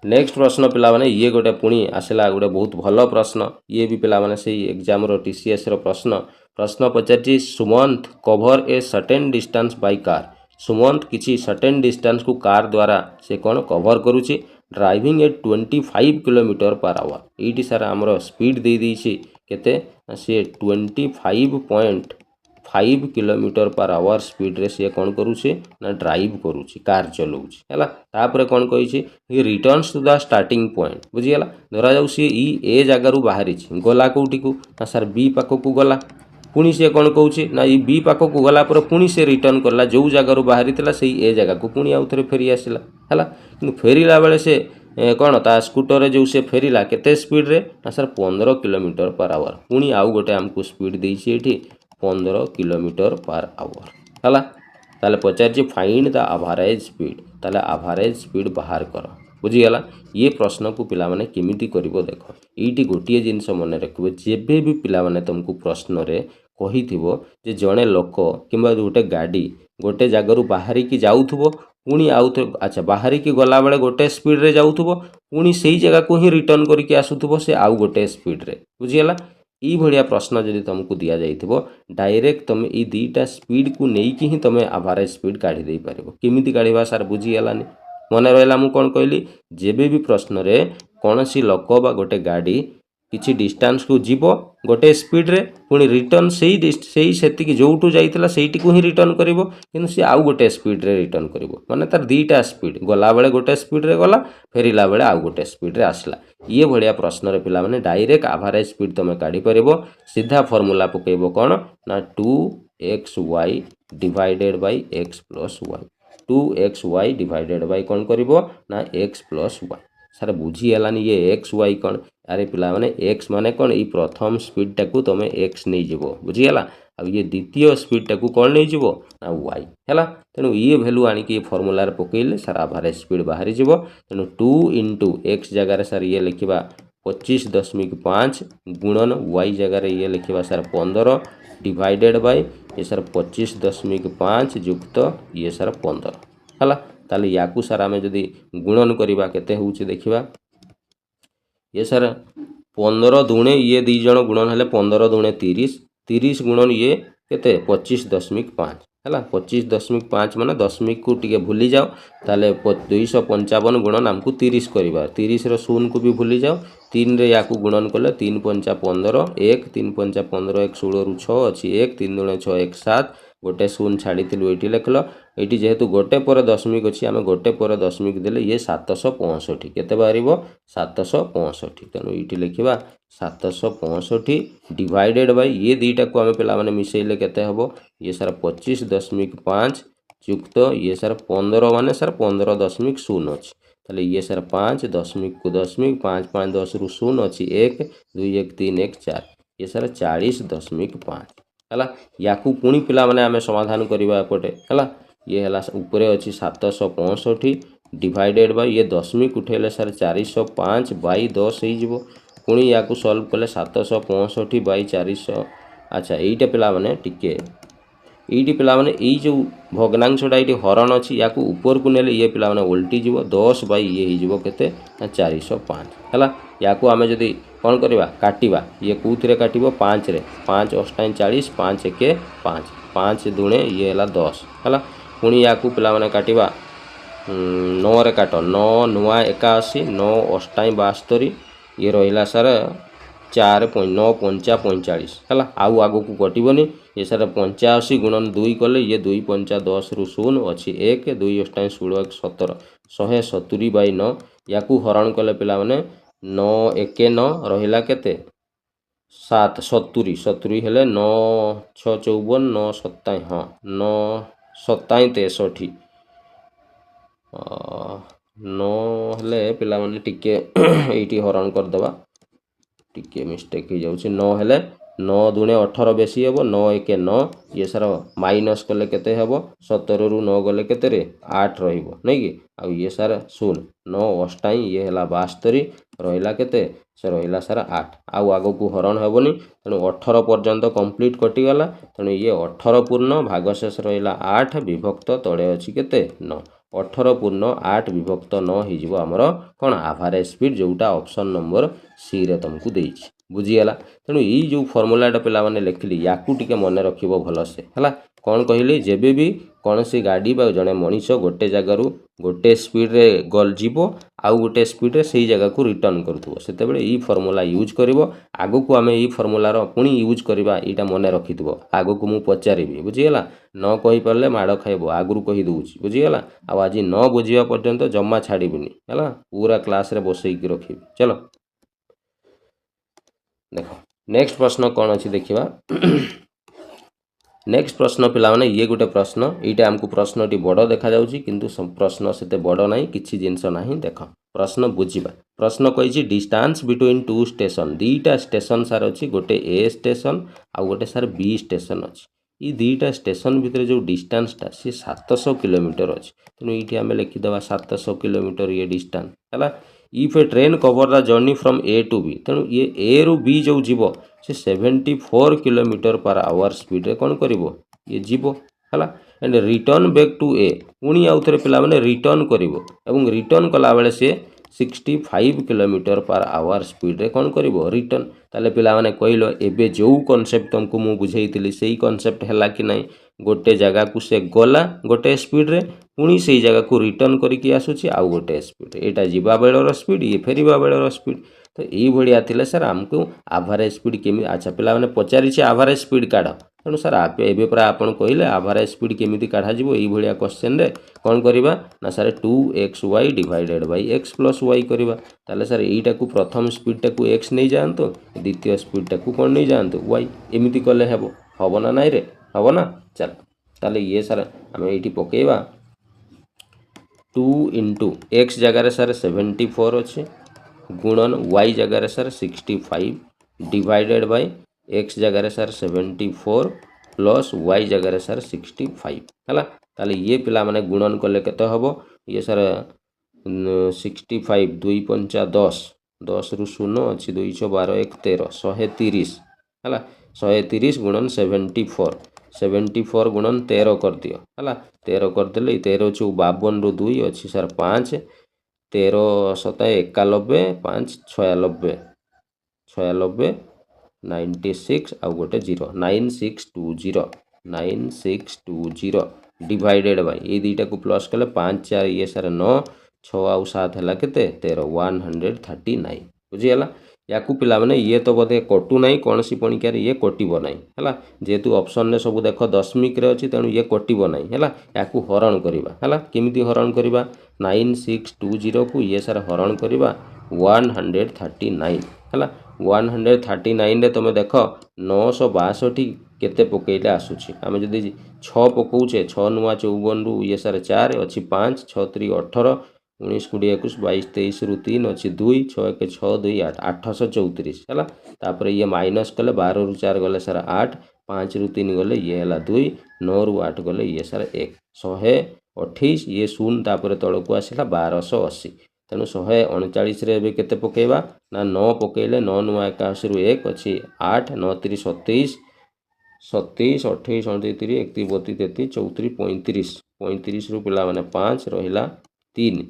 Speaker 1: नेक्स्ट प्रश्न पिला माने ये गोटे पुणी आसला गोटे बहुत भल प्रश्न ये भी पिला माने से एग्जाम रो टीसीएस रो प्रश्न पचारि Sumant cover a certain distance by car Sumant किसी सर्टेन डिस्टेंस को कार द्वारा से कौन कवर करुच्ची driving at 25 kilometre per hour ये सारा आमर स्पीड दे देछि केते से 25.5 किलोमीटर पर आवर स्पीड रे से कौन करुचे ना ड्राइव करुची कार चलाउची हैला तापर कौन कहिछि he returns to the starting point बुझीगला धरा जाउ सी ए जगार बाहरी गला कोठी को ना सर बी पाख को गला पुणी से कौन कहूँ ना ये बी पाख को गला पर पुणी से रिटर्न करला जो जगार बाहरी थिला से ए जगह को पुणी आउ थे फेरी आसला हैला किंतु फेरिला बेले से कौन ता स्कूटर जो से फेरिला केते स्पीड रे ना सर 15 किलोमीटर पर आवर पुणी आउ गोटे आमको स्पीड देछि एठी 15 किलोमीटर पर आवर हैला ताले पचार फाइंड द एवरेज स्पीड ताले एवरेज स्पीड बाहर कर बुझीगला ये प्रश्न को पिला माने केमिति करिवो देख एठी गोटिए जिनस मन रखिबो जेबे भी पिला माने तुमको प्रश्न रे कहिथिबो जे जणे लोक किंबा गोटे गाड़ी गोटे जगार बाहरी की जाउथबो पुणी आउ अच्छा बाहरी की गला बेले गोटे स्पीड रे जाउथबो पुणी सेही जगह को ही रिटर्न करके आसुथबो से आउ गोटे स्पीड रे बुझीगला ई भलिया प्रश्न जदि तुमको दिया जाइथिबो डायरेक्ट तुम ई दीटा स्पीड को नेकी ही तुम एवरेज स्पीड काढ़ी दे पारिबो केमिति काढ़ीबा सर बुझीगलानी मन रहा मु कौन कहली जेबे भी प्रश्न रे कौन सी लोक बा गोटे गाड़ी किसी डिस्टेंस को जीव गोटे स्पीड रे पुणी रिटर्न से जोटू जाइथिला सेठी को ही रिटर्न करिवो किंतु सी आउ गोटे स्पीड रे रिटर्न करिवो माने तार दीटा स्पीड गला बेले गोटे स्पीड रे गला फेरिला बेले आउ गोटे स्पीड रे आसला ये भलिया प्रश्न रे पिला माने डायरेक्ट एवरेज स्पीड तुम काढ़ी परिबो सीधा फॉर्मूला पकेबो कौन ना 2xy divided by x plus y 2xy divided bye कौन करिवो ना x प्लस y सर बुझीगलानी ये एक्स वाई कौन अरे पिला माने एक्स माने कौन ये प्रथम स्पीड टाकू तुम एक्स नहीं जीव बुझीगला अब ये द्वितीय स्पीड टाकू कौन नहीं जीव ना वाई है तेणु ये भैल्यू आणिकी फर्मूला पकईले सर एवरेज स्पीड बाहरी जीव तेणु 2 इंटू एक्स जगार सर ये लिखा 25.5 गुणन वाई जगार ये लिखा सर 15 डिवाइडेड बाय ये सर 25.5 युक्त ये सर 15 है ताले याकू सर आमे जदि गुणन करवा केते होउची देखिबा ये सर 15 दुणे ये दी जण गुणन हेले 15 दुणे 30 गुणन ये केते 25.5 हैला 25.5 माने दशमिक को टिके भूली जाओ ताले 255 गुणन हमको 30 करवा 30 रो शून्य को भी भूली जाओ 3 रे याकू गुणन कले 3 पंचा 15 1 3 पंचा 15 1 16 रु 6 अछि 1 3 दुणे 6 1 7 गोटे शून्य छाड़ी ये लिखल ये जेहेतु गोटे पर दशमिक अच्छी आम गोटे पर दशमिक देले ये 765 केते बाहर 765 तेणु ये लिखा 765 डिवाइडेड बाय ये दीटा को आम पे मिसेले केते हम ये सर 25.5 ଯୁକ୍ତ ଇଏ ସାର୍ 15 ମାନେ ସାର୍ 15.0 ଅଛି। ତାହେଲେ ଇଏ ସାର୍ 5 ଦଶମିକ କୁ ଦଶମିକ 5 5 10 ରୁ 0 ଅଛି 1 2 1 3 1 4 ଇଏ ସାର୍ 40.5 ହେଲା। ୟାକୁ ପୁଣି ପିଲାମାନେ ଆମେ ସମାଧାନ କରିବା ଏପଟେ ହେଲା। ଇଏ ହେଲା ଉପରେ ଅଛି 765 ଡିଭାଇଡେଡ୍ ବାଇ ଇଏ ଦଶମିକ ଉଠେଇଲେ ସାର୍ 405 ବାଇ 10 ହେଇଯିବ। ପୁଣି ୟାକୁ ସଲ୍ଭ କଲେ 765 ବାଇ 400। ଆଚ୍ଛା ଏଇଟା ପିଲାମାନେ ଟିକେ এইটি ପିଲାମାନେ ଏଇ ଯେଉଁ ଭଗ୍ନାଂଶଟା ଏଇଠି ହରଣ ଅଛି ୟାକୁ ଉପରକୁ ନେଲେ ଇଏ ପିଲାମାନେ ଓଲଟି ଯିବ 10 ବାଇ ଇଏ ହେଇଯିବ କେତେ ନା 405 ହେଲା। ୟାକୁ ଆମେ ଯଦି କ'ଣ କରିବା କାଟିବା ଇଏ କେଉଁଥିରେ କାଟିବ 5ରେ 5 ଅଷ୍ଟାଇନ 40 5 1 5 5 ଦୁଣେ ଇଏ ହେଲା 10 ହେଲା। ପୁଣି ୟାକୁ ପିଲାମାନେ କାଟିବା 9ରେ କାଟ 9 ନୂଆ 81 9 ଅଷ୍ଟାଇନ 72 ଇଏ ରହିଲା ସାର୍ 4 9 5 45 ହେଲା। ଆଉ ଆଗକୁ କଟିବନି ये सारे 85 गुणन 2 कले ये 2 5 10 रु 0 अच्छी 1 2 अष्टाई 16 1 17 170 बाई 9 या हरण कले पिला माने 9 1 9 रहिला केते 7 70 70 हेले 9 6 54 9 27 हाँ 9 27 63 9 हेले पिला माने टिके एटी हरण कर दबा टिके मिस्टेक हो जाउछि 9 हेले 9 दुणे 18 बेसी हेबो 9 1 9 ये सारा माइनस कले केते हेबो 17 रु 9 गले केते रे 8 रहिबो नै कि आ ये सारा 0 9 अष्टाई ये हला 72 रहिला केते से रहिला सारा 8 आउ आगो को हरण हेबोनी तेणु 18 पर्यंत कंप्लीट कटि गला तेणु ये 18 पूर्ण भागशेष रहिला 8 विभक्त तळे अछि केते 9 18 पूर्ण 8 विभक्त 9 हिजिबो हमरो कोन एवरेज स्पीड जोटा ऑप्शन नंबर सी रे तुमको देइछि बुझीगला। तेणु यही जो फर्मुलाटा पिला माने लिखली याकू टिके मन रखिबो भलसे हला। कौन कहली जेबे भी कौन सी गाड़ी बा जने मनीष गोटे जगार गोटे स्पीड रे गल जीवो आउ गोटे स्पीड रे सही जगह को रिटर्न करथुबो सेते बेले ई फर्मुला यूज करिवो। आगो को आमे ई फर्मुला रो पुनी यूज करबा एटा मन रखिथुबो आगो को मु पचारिबी बुझीगला। न कहि परले माड़ खाइबो आगुरु कहि दउछि बुझीगला। आ आज न बुझिबा पर्यंत जम्मा छाड़ीबिनी हला पूरा क्लास रे बसई की रखिबी। चलो देखो नेक्स्ट प्रश्न कौन अच्छी देखा नेक्स्ट प्रश्न पिला माने ये गोटे प्रश्न यहाँ आमको प्रश्न टी बड़ देखा जाउछि किंतु प्रश्न सेते बड़ नहीं किछि जिंस नहीं देख प्रश्न बुझीबा। प्रश्न कही डिस्टेंस बिटवीन टू स्टेशन दीटा स्टेशन सार अच्छी गोटे ए स्टेशन आउ गोटे सार बी स्टेशन अच्छी ये दीटा स्टेशन भितर जो डिस्टेंसटा सी 700 किलोमीटर अच्छी तेणु ये आम लिखिदे 700 किलोमीटर ये डिस्टेंस है। If a train cover the journey from A to B तेणु ये ए रु बी जो जीव से 74 किलोमीटर पर आवर स्पीड रे कौन करिवो ये जीव है एंड रिटर्न बैक टू ए पुणी आउ थे पिला माने रिटर्न करिवो एवं रिटर्न कला बेले से 65 किलोमीटर पर आवर स्पीड रे कौन करिवो रिटर्न। ताले पिला माने कहलो एबे जो कॉन्सेप्ट तुमको मु बुझेइतिली सेही कॉन्सेप्ट हैला कि नहीं गोटे जगह को से गला गोटे स्पीड रे पुणी से जगह को रिटर्न करके आसुची आउ गोटे स्पीड एटा जीवा बेलर स्पीड ये फेरिबा बेलर स्पीड तो यही भाया थिले सर आमको एवरेज स्पीड केमी अच्छा पिला माने पचारि एवरेज स्पीड काढ़ तेणु सर एबे पूरा आपन कहले एवरेज स्पीड केमी काढ़ा जीवो यही भाया क्वेश्चन रे कौन करिबा ना sir 2xy divided by x plus y करिबा। ताले सर एईटा को प्रथम स्पीड टा को x नहीं जानतो द्वितीय स्पीड टा को कौन नहीं जानतो y एमिति कले हेबो हबो ना नाइ रे हबो ना। चल ताले ये सर आम ये पकेबा 2 इंटू एक्स जगार सर 74 अच्छे गुणन y जगार सर 65 डिवाइडेड बाय एक्स जगार सर 74 प्लस y जगार सर 65 है। ताले ये पिला माने गुणन कले केते हबो ये सर 65 2 5 10 10 रु 0 अच्छी 212 1 13 130 है 130 गुणन 74 गुणन 13 कर दियो है 13 करदे 13 चौ 52 रु 2 अच्छी सर 5 13 7 91 5 96 96 आउ गोटे 0 9620 डिवाइडेड बाय ये दुईटा को प्लस कले 5 4 ये सर 9 6 आउ 7 है केते 13 139 बुझीगला। या पिला माने ये तो बोधे कटू ना कौन सी पणिकार ये कटो ना है जेहेतु ऑप्शन ने सब देख दशमिक रे अच्छी तेणु ये कटो ना है या हरण करवा है केमी हरण करवा 9620 को ये सार हरण करवा 139 है 139 रे तुम देख 962 केते पकेइले आसुछि आमे जदि 6 पकाउछे 6 नुआ 54 रु ये सारे 4 अछि 5 6 3 18 19 20 21 22 23 रु 3 अछि 2 6 1 6 2 8 834 हैला तापर ये माइनस कले 12 रु 4 गले सारा 8 5 रु 3 गले ये हैला 2 9 रु 8 गले ये सारा 1 128 ये शून्य तापर तळकु आसिला 1280 तेणु 139 रे केते पकेइबा ना 9 पकेइले 9 नुआ 81 रु 1 अछि 8 9 3 27 27 28 29 31 32 33 34 35 रु पिला माने 5 रहिला 3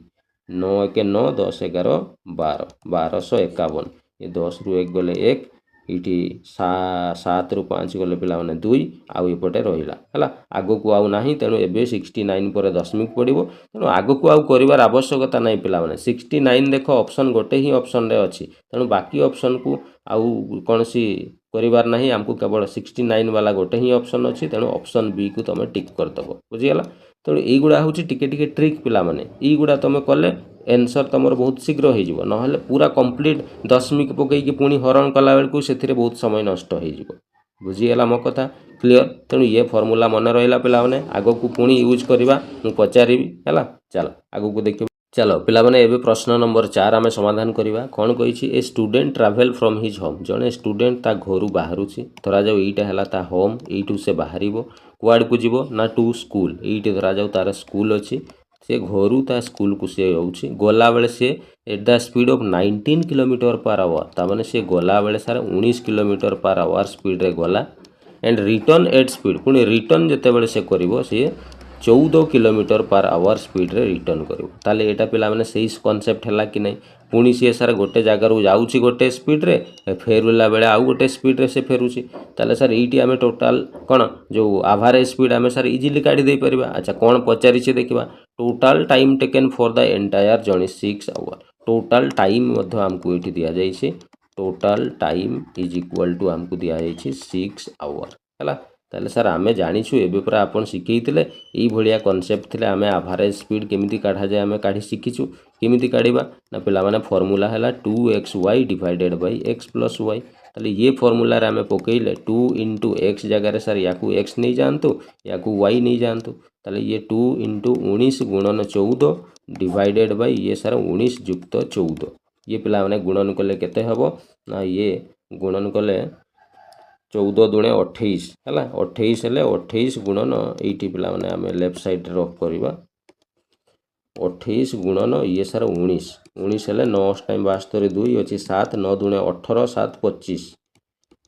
Speaker 1: 9 1 9 10 11 12 1251 ये 10 रु 1 गले 1 इटी 7 रु 5 गले पिला माने 2 आउ एपटे रहिला हला आगो को आउ नाही तेणु एबे 69 पर दशमिक पड़िबो तेणु आगो को आउ करिवार आवश्यकता नाही पिला माने 69 देखो ऑप्शन गोटे ही ऑप्शन रे अछि तेणु बाकी ऑप्शन को आउ कोनसी करिवार नाही हमको केवल 69 वाला गोटे ही ऑप्शन अछि तेणु ऑप्शन बी को तमे टिक कर दबो बुझि गेला तेणु एई गुडा होछि टिके टिके ट्रिक पिला माने एई गुडा तमे कले आंसर तमर बहुत शीघ्र हो जिवो नहले पूरा कंप्लीट दशमिक पकई कि पुणी हरण कला बेलू से बहुत समय नष्ट हो बुझीगला मो कथा क्लीयर तेणु ये फॉर्मूला मन रहा पे आग को पुणी यूज करवा मुझे पचारि है चल आग को देखिए चलो पिलाने एबे प्रश्न नंबर 4 आम समाधान करवा कौन कही a student travel from his home जड़े स्टूडेंट ता घर बाहर धरा जाऊ यहीटा है ता होम यू से बाहर कुआड़ को जीव ना टू स्कूल ये धरा जाऊ तार स्कूल अच्छी से घर ता स्कूल को सी होची गला बेले सी at the speed of 19 kilometre per hour तामाने सी गला बेले सारा 19 किलोमीटर पर आवर स्पीड रे गला एंड रिटर्न एट स्पीड पुणी रिटर्न जिते बेले से करिवो सी 14 किलोमीटर पर आवर स्पीड रे रिटर्न करिवो ताले एटा पिला माने सेही कांसेप्ट हला कि नहीं पुणी सी सारा गोटे जगार जाऊँगी गोटे स्पीड रे फेरुला बेले आउ गोटे स्पीड रे से फेरुची ताले सर एटी आमे टोटाल कौन जो एवरेज स्पीड आमे सर इजीली काढी दे परिबा अच्छा कौन पचारि देखिबा total time taken for the entire journey 6 hour total time मध्य हमको ये दिया जाइए total time is equal to हमको दिया जाइए 6 आवर है ताले सर आम जाचु एवं पूरा आपन शिखेते यही भाया कनसेप्ट थे आम एवरेज स्पीड केमी काढ़ा जाए आम काढ़ी शिखीचु केमी काढ़ा ना पे फर्मूला है 2xy divided by x plus y ताले ये फर्मूला आम पकईले 2 इंटू एक्स जगार सर या एक्स नहीं जातु या वाई नहीं जातु ताले ये 2 इंटू 19 गुणन 14 डिवाइडेड बाय ये सर 19 जुक्त 14 ये पिला माने गुणन कले केते हबो ना ये गुणन कले 14 दुणे 28 है 28 हेले 28 गुणन ये पिला माने आम लेफ्ट साइड रफ करवा 28 गुणन ये सर 19 19 हेले 9 टाइम 72 2 अच्छी 7 9 दुणे 18 7 25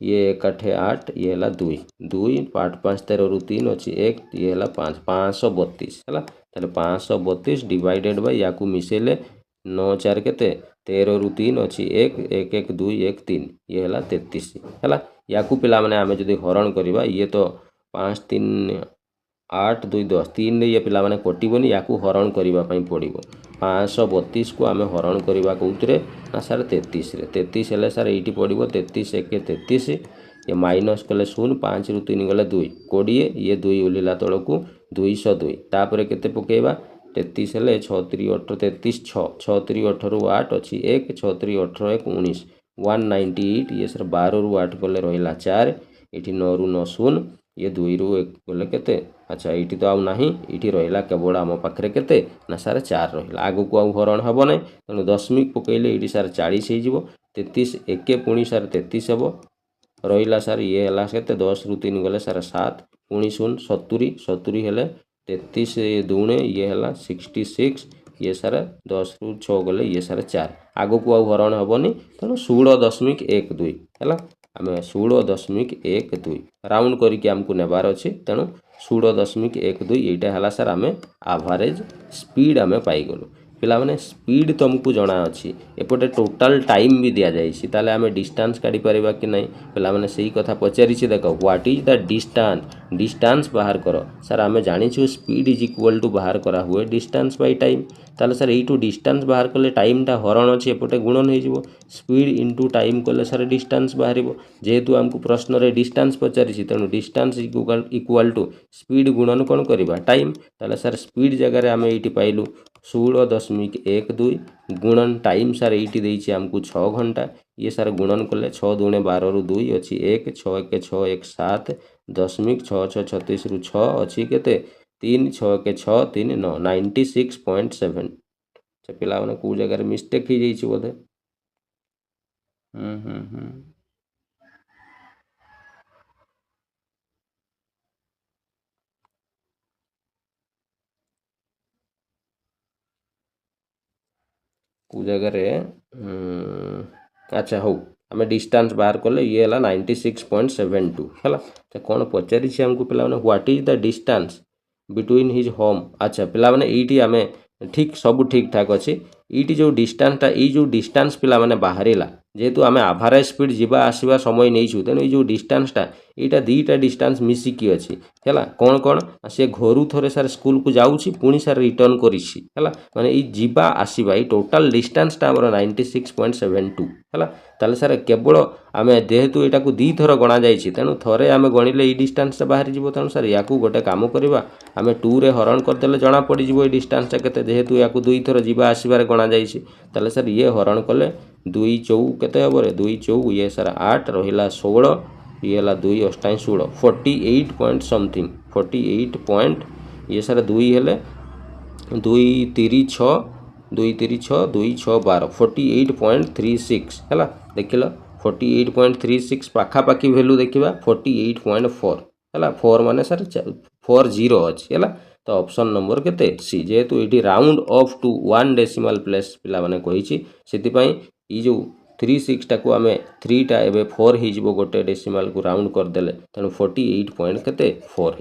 Speaker 1: ये 1 8 8 ये है 2 2 8 5 13 रु 3 अच्छी 1 ये है 5 532 है ताले 532 डिवाइडेड बाय या मिसेले 9 4 केते 13 रु 3 अच्छी 1 1 1 2 1 3 ये है 33 है या पिला माने आमे जदि हरण करवा ये तो 5 3 8 2 10 3 ये पिला माने कटिबनी या हरण करने पड़ो 532 को आम हरण करवा कौन ना सर 33 रे 33 हेले सर ये पड़ो 33 1 33 ये माइनस कले 0 5 रु 3 गले 2 20 ये 2 उल्ला तल को 202 तापर केते पकेबा 33 हेले 6 3 18 33 6 6 3 18 8 अच्छी 1 6 3 18 1 19 198 ये सर 12 रु 8 गले रहा 4 ये 9 रु 9 0 ये 2 रु 1 गले केते अच्छा ये तो आउ नहीं ये रहा केवल आम पाखे के ना सारे 4 रहा आग को आउ हरण हम ना तेणु दशमिक पकईले ये सारे 40 हो 33 1 पुणी सारे 33 हम रहा सार ये है के 10 रु 3 गले सारे 7 पुणी 0 70 70 हेले 33 दुणे ये है 66 ये सारे 10 रु 6 गले ये सारे 4 आग को आउ हरण हेनी तेणु 16.12 है आम 16.12 राउंड करके आमको नेबार अच्छे तेणु 16.12 यहीटा है सार आम एवरेज स्पीड आम पाईगलु पिला माने स्पीड तुमको जना अच्छी एपटे टोटाल टाइम भी दि जाए आम डिस्टेंस काढ़ी पारिबा कि नहीं पिला माने सही कथा पचारि देख what is the distance distance बाहर कर सर आम जाचु स्पीड इज इक्वल टू बाहर करा हुए डिस्टेंस बाय टाइम ताले सर यू डिस्टेंस बाहर कले टाइमटा हरण अच्छी एपटे गुणन हो स्पीड इंटू टाइम कले सर डिस्टेंस बाहर जेहेतु आमको प्रश्न रे डिस्टेंस पचारि तेणु डिस्टेंस इक्वल टू स्पीड गुणन कौन करवा टाइम ताले सर स्पीड जगह आम ये पाइलु 16.12 गुणन टाइम सार ये आमको 6 घंटा ये सार गुणन कले 6 दुणे 12 रु 2 अच्छी 1 6 1 6 1 7 10.636 रु 6 अच्छी केते 3 6 के 6 3 9 96.7 पिला माने को जगह मिस्टेक ही जाइए बोधे को जगह अच्छा हो आम डिस्टेंस बाहर कले ये है 96.72 है तो कौन पचारि आमको पिला माने what is the distance between his home अच्छा पिला माने एटी आम ठीक सब ठीक ठाक अच्छी ये जो डिस्टेंसटा ये जो डिस्टेंस पिला माने बाहरिला जेहेतु आम आभारेज स्पीड जीवा आसवा समय नहीं तेणु ये जो डिस्टेंसटा यहाँ दुईटा डिस्टेंस मिसिकी अच्छी है कौन कौन सी घर थे सार स्कूल को जाऊँगी पुणी सार रिटर्न करी माने ये जीवा आसवा ये टोटाल डिस्टेंसटा आमर 96.72 है ताले सार केवल आम जेहेतु यहाँ को दी थर गणा जाइए तेणु थे आम गणिले ये डिस्टेंसटा बाहरी जीव तेणु सार या गोटे काम करवा आम 2 रे हरण करदे जना पड़ ये डिस्टेंसटा के जेहेतु या दुई थर जीवा आसबार गणा जाइए ताले सार ये हरण कले 2 चौ केते हम 2 चौ ये सार 8 रहा 16 ये है 2 8 16 48 पॉइंट समथिंग 48 पॉइंट ये सार 2 हेले 2 3 6 2 3 6 2 6 12 48.36 है देख लो 48.36 पाखापाखी भैल्यू देखा 48.4 है 4 माने सर 40 अच्छी है तो ऑप्शन नंबर केते सी जेहेतु ये round off to 1 decimal place पिला माने कही से ये जो 36 टाक आम 3 टा एवं 4 हो गोटे डेसिमाल को राउंड करदे तेणु 48 पॉइंट केते 4 हो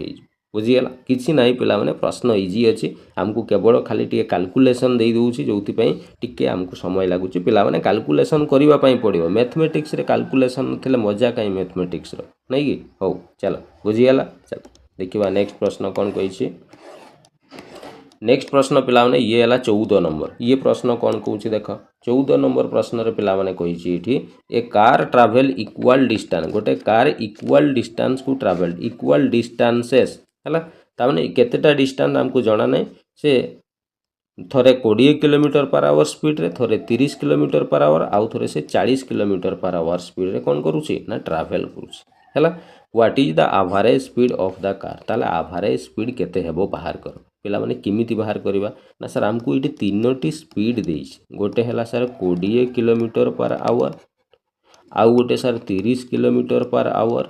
Speaker 1: बुझीगला किसी ना पिला माने प्रश्न इजी अच्छी आमको केवल खाली टे कैलकुलेशन दे दूची जो टिके आमको समय लगुच पिला माने कैलकुलेशन करने पड़ो मैथमेटिक्स रे कैलकुलेशन थे मजा कहीं मैथमेटिक्स नहीं कि हो चलो बुझीगला चलो देखा नेक्स्ट प्रश्न कौन कही नेक्स्ट प्रश्न पिला माने ये है 14 नंबर ये प्रश्न कौन कौन देख 14 नंबर प्रश्न रे पिला माने कही ए कार ट्रावेल इक्वल डिस्टेंस गोटे कार इक्वल डिस्टेंस को ट्रावेल इक्वल डिस्टेंसेस है ताने केतेटा डिस्टेंस आमको जना नहीं से थरे 20 किलोमीटर पर आवर स्पीड रे थरे 30 किलोमीटर पर आवर आउ थरे से 40 किलोमीटर पर आवर स्पीड रे कौन करूची ना ट्रावेल करूची है what is the average speed of the car ताले एवरेज स्पीड केते हेबो बाहर कर पिला माने किमिति बाहर करबा ना सर हमको ये तीनोटी स्पीड देइछ गोटे हला सर 20 किलोमीटर पर आवर आउ गोटे सर 30 किलोमीटर पर आवर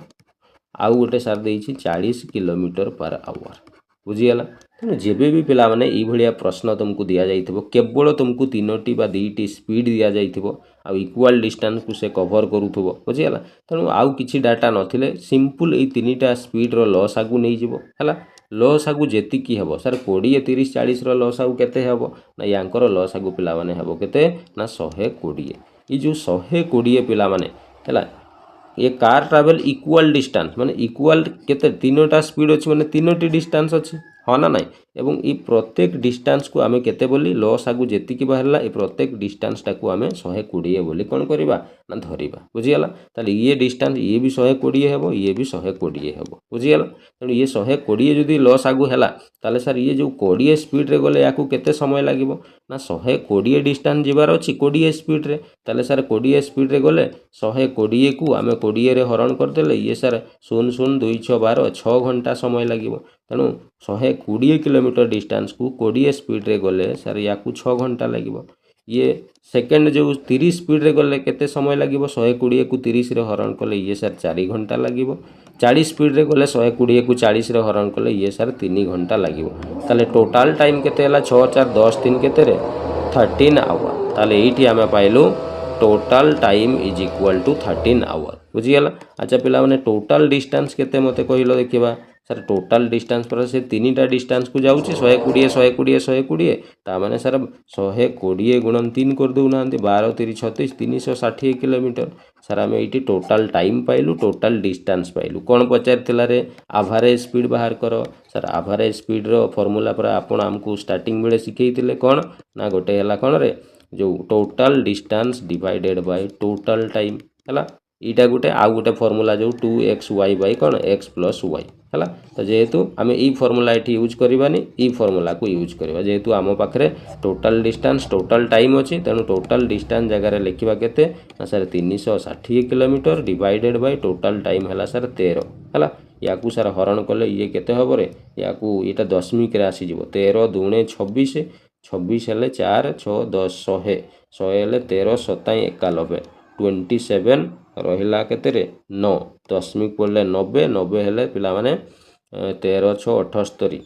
Speaker 1: आउ गोटे सार देइछि 40 किलोमीटर पर आवर बुझीगला तेणु जेबे भी पिला माने ई भलिया प्रश्न तुमको दिया जाइथिबो केवल तुमको तीनोटी बा दुईटी स्पीड दिया जाइथिबो आ इक्वल डिस्टेंस को से कवर करूथबो बुझीगला तेणु आउ किछि डाटा नथिले सिंपल ई तीनटा स्पीड रो लॉस आगु नै जिवो हला लॉस आगु जेति की हेबो सर 20 30 40 रो लॉस आगु केते हेबो ना यांकर लॉस आगु पिला माने हेबो केते ना 120 ई जो 120 पिला माने हला ये कार ट्रावेल इक्वल डिस्टेंस माने इक्वल केते तीनोटा स्पीड अच्छी माने तीनोटी डिस्टेंस अच्छी हाँ ना नाई एवं ये प्रत्येक डिस्टेंस को आमे केते बोली लॉस आगु जेति की बाहरला ये प्रत्येक डिस्टेंस टाको आमे 120 बोली कौन करबा ना धरिबा बुझीगला ताले ये डिस्टेंस ये भी 120 हेबो ये भी 120 हेबो बुझीगला तेणु ये 120 जदि लॉस आगु हैला ताले सर ये जो 20 स्पीड रे गले याकू केते समय लागिबो ना 120 डिस्टेंस जीवार अच्छी 20 स्पीड रे ताले सर 20 स्पीड रे गले 120 को आमे 20 रे हरण करदेले ये सर 0 0 2 6 12 6 घंटा समय लागिबो तेणु 120 किलोमीटर डिस्टेंस को 20 स्पीड रे गले सर या 6 घंटा लगे ये सेकेंड जो 30 स्पीड रे गले केते समय लगे 120 को 30 रे हरण कले ये सर 4 घंटा लगे 40 स्पीड रे गले 120 को 40 रे हरण कले ये सर 3 घंटा लगे ताले टोटाल टाइम केते हला 6 4 10 3 केते रे 13 आवर ताले एठी आमे पाइलु total time is equal to 13 hour बुझीगला अच्छा पिला माने टोटाल डिस्टेंस केते मते कहिलो देखिबा सर टोटाल डिस्टेंस पर से तीनटा डिस्टेंस को जाऊँगी 120 120 120 ता माने सर 120 गुणन 3 कर देना 12 3 36 360 किलोमीटर सर आम ये टोटाल टाइम पाइलु टोटाल डिस्टेंस पाइलु कौन पचार रे एवरेज स्पीड बाहर कर सर एवरेज स्पीड रो फॉर्मूला पर आपण आमको स्टार्टिंग बेले शिखेइतिले कौन ना गोटे हला कौन रे जो total distance divided bye total time है यहाँ गोटे आउ गोटे फॉर्मूला जो 2xy बाय कौन x प्लस y है तो जेहेतु आम यही फॉर्मूला ये यूज करवानी ये फॉर्मूला को यूज करवा जेहेतु आम पाखे टोटाल डिस्टेंस टोटाल टाइम अच्छी तेणु टोटाल डिस्टेंस जगह लिखा केते sir 360 kilometre divided by total time है सर 13 है या सार हरण कले ये केते हब रे या यहाँ दशमिक आसीज 13 दूणे 26 26 हेले 4 6 10 100 100 हेले 13 7 91 27 रहिला केते रे 9 दशमिक पड़े 90 90 हेले पिला माने 13 6 78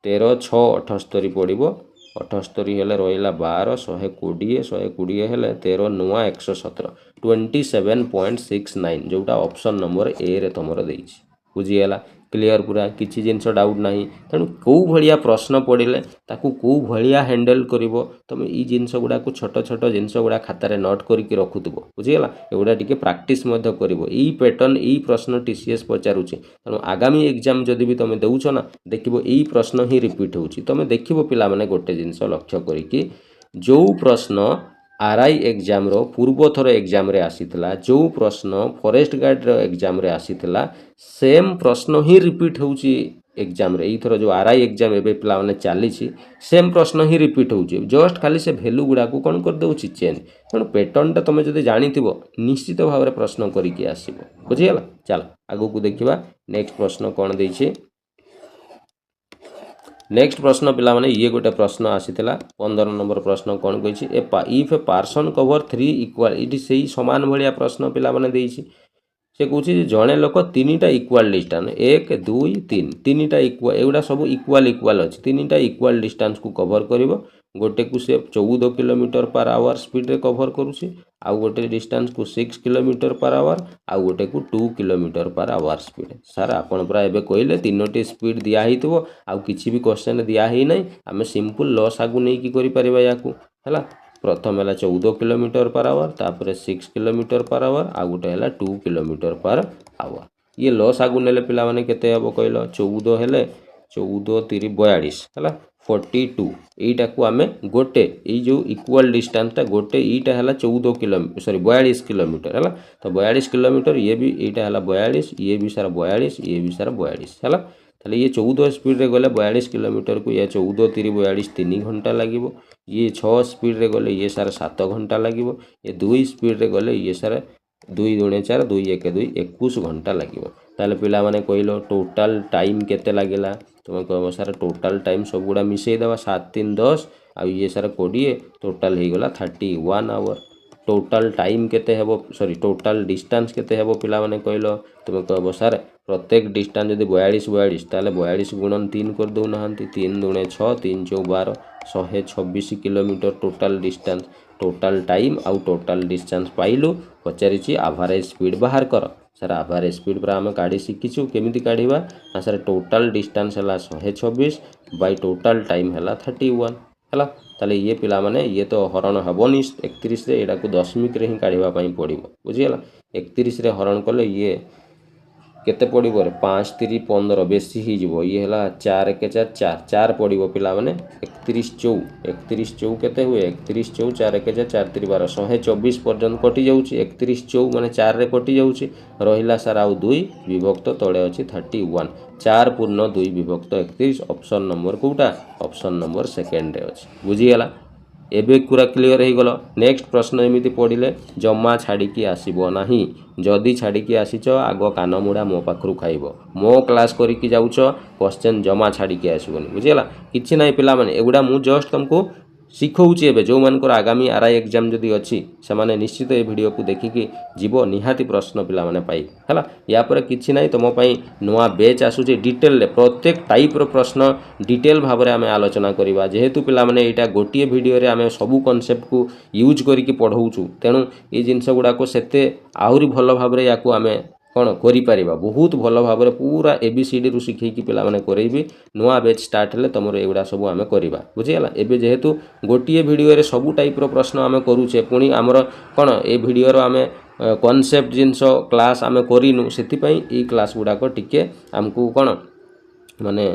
Speaker 1: 13 6 78 पड़ो 78 हेले रहिला 12 120 120 हेले 13 9 117 27.69 जोटा ऑप्शन नंबर ए रे तुमर देइछि बुझीगला क्लियर पूरा किसी जिनस डाउट नहीं तेणु कौ भाया प्रश्न पड़े ताकू कौ भाया हैंडल करिवो तुम ई जिनस गुड़ा को छोट छोट जिनस गुड़ा खातार नोट करके रखुथबो बुझीगला एगुड़ा टिके प्रैक्टिस मध्य करिवो ई पैटर्न ई प्रश्न टीसीएस पचारुछि तेणु आगामी एग्जाम जदि भी तुम देउछ ना देखिबो ई प्रश्न ही रिपीट होउछि तुम देखिबो पिला माने गोटे जिनस लक्ष्य करिकि जो प्रश्न आरआई एग्जाम रो पूर्व थर एग्जाम रे आसीथिला जो प्रश्न फॉरेस्ट गार्ड रो एग्जाम रे आसीथिला सेम प्रश्न ही रिपीट होउछि एग्जाम रे एथर जो आरआई एग्जाम एबे पिला माने चालीछि सेम प्रश्न ही रिपीट होउछि जस्ट खाली से वैल्यू गुडा को कोन कर देउछि चेंज तेणु पैटर्न टा तुम जदि जानिथिबो निश्चित भाव रे प्रश्न करिकि आसीबो बुझियला चल आगु को देखिबा नेक्स्ट प्रश्न कोन देइछि नेक्स्ट प्रश्न पिला माने ये गोटे प्रश्न आसीथिला 15 नंबर प्रश्न कौन कही if a person cover 3 equal इटी से समान भाया प्रश्न पिला माने देइछि से कहूँ जड़े लोक 3टा इक्वाल डिस्टेंस 1 2 3 3टा इक्वाल एगुड़ा सब इक्वाल इक्वाल अच्छी 3टा इक्वाल डिस्टेंस को कवर करिवो गोटे को से 14 किलोमीटर पर आवर स्पीड रे कवर करुछि आउ गोटे डिस्टेंस को 6 किलोमीटर पर आवर आउ गोटे को 2 kilometre per our speed sir आपण पूरा एबे कहले तीनोटी स्पीड दिया हितबो आउ किछि भी क्वेश्चन दिया ही नै आमे सिंपल लॉस आगु नै की करि परिबा याकू हला प्रथम है 14 किलोमीटर पर आवर तापर 6 किलोमीटर पर आवर आ गोटे है 2 किलोमीटर पर आवर ये लॉस आगु नेले पिला माने केते हबो कहलो 14 हेले 14 3 42 हला 42 एटा को आमे गोटे ए जो इक्वल डिस्टेंस ता गोटे एटा हला 14 किलोमीटर सॉरी 42 किलोमीटर हला तो 42 किलोमीटर ये भी एटा हला 42 ये भी सारा 42 ये भी सारा 42 हला ताले ये 14 स्पीड रे गले 42 किलोमीटर को ये 14 3 42 3 घंटा लागिवो ये 6 स्पीड रे गले ये सारा 7 घंटा लागिवो ये 2 स्पीड रे गले ये सारा 2 दूणे 4 2 1 2 21 घंटा लागिवो ताले पिला माने कहलो टोटल टाइम केते लागिला तुम कहबो सारा टोटल टाइम सब गुडा मिसई देबा 7 3 10 आ ये सारा 20 टोटल हे गला 31 आवर टोटल टाइम केते हेबो सॉरी टोटल डिस्टेंस केते हेबो पिला माने कहलो तुम कहबो सार प्रत्येक डिस्टेंस यदि 42 42 ताले 42 गुणन 3 कर दउ नहंती 3 दूणे 6 3 4 12 126 kilometre total distance total time आउ टोटल डिस्टेंस पाइलु पचारिछि एवरेज स्पीड बाहर कर सर एवरेज स्पीड पर आम काढ़ी शिखीचु केमिति काढ़ीबा ना सर टोटल डिस्टेंस है 126 बाय टोटल टाइम है 31 है ताले ये पिला माने ये तो हरण हेबनी 31 रे एटा को दशमिक रे ही काढ़ीबा पई पड़िबो बुझियला 31 रे हरण कले ये केते पड़िबो रे 5 3 15 बेसी ही जीवो ये हला 4 के 4 4 4 पड़िबो पिला माने 31 4 केते हुए 31 4 4 के 4 4 3 12 124 पर्यंत कटि जाउची 31 4 माने 4 रे कटि जाउची रहिला सार आउ 2 विभक्त तळे अछि 31 4 पूर्ण 2 विभक्त 31 ऑप्शन नंबर कोटा ऑप्शन नंबर सेकंड रे अछि बुझियला एबे पूरा क्लियर हो गलो नेक्स्ट प्रश्न एमिति पड़िले जमा छाड़िकी आसीबो नाही जदि छाड़िकी आसीच आग कान मुड़ा मो पाखरु खाइबो मो क्लास करिकी जाउछ क्वेश्चन जमा छाड़िकी आसीबोनी बुझियला किछि नाही पिला माने एगुडा मु जस्ट तुमको शिखौछि एबे जो मानकर आगामी आरआई एग्जाम जदि अछि से माने निश्चित ए वीडियो को देखिकी जीवो निहाती प्रश्न पिला माने पाई हला या पर किछि नाही तमो पई नुआ बैच आसुछि डिटेल ले प्रत्येक टाइप रो प्रश्न डिटेल भाव रे आमे आलोचना करिबा जेहेतु पिला माने एटा गोटिए वीडियो रे आमे सबु कांसेप्ट को यूज करिकी पढौछु तेनु ए जिंस गुडा को सेते आहुरी भलो भाव रे याकू आमे कौन करिपारिबा बहुत भलो भाव रे पूरा एबीसीडी रु शिखैकी पिला माने करैबी नुआ बैच स्टार्ट हेले तमरो एगुडा सब आमे करिबा बुझियला एबे जेहेतु गोटिए वीडियो रे सबु टाइप रो प्रश्न आमे करूछे पुनी हमर कौन ए वीडियो रो आमे कांसेप्ट जिंस क्लास आमे करिनु सेति पई ई क्लास गुडा को टिके हमकु कौन माने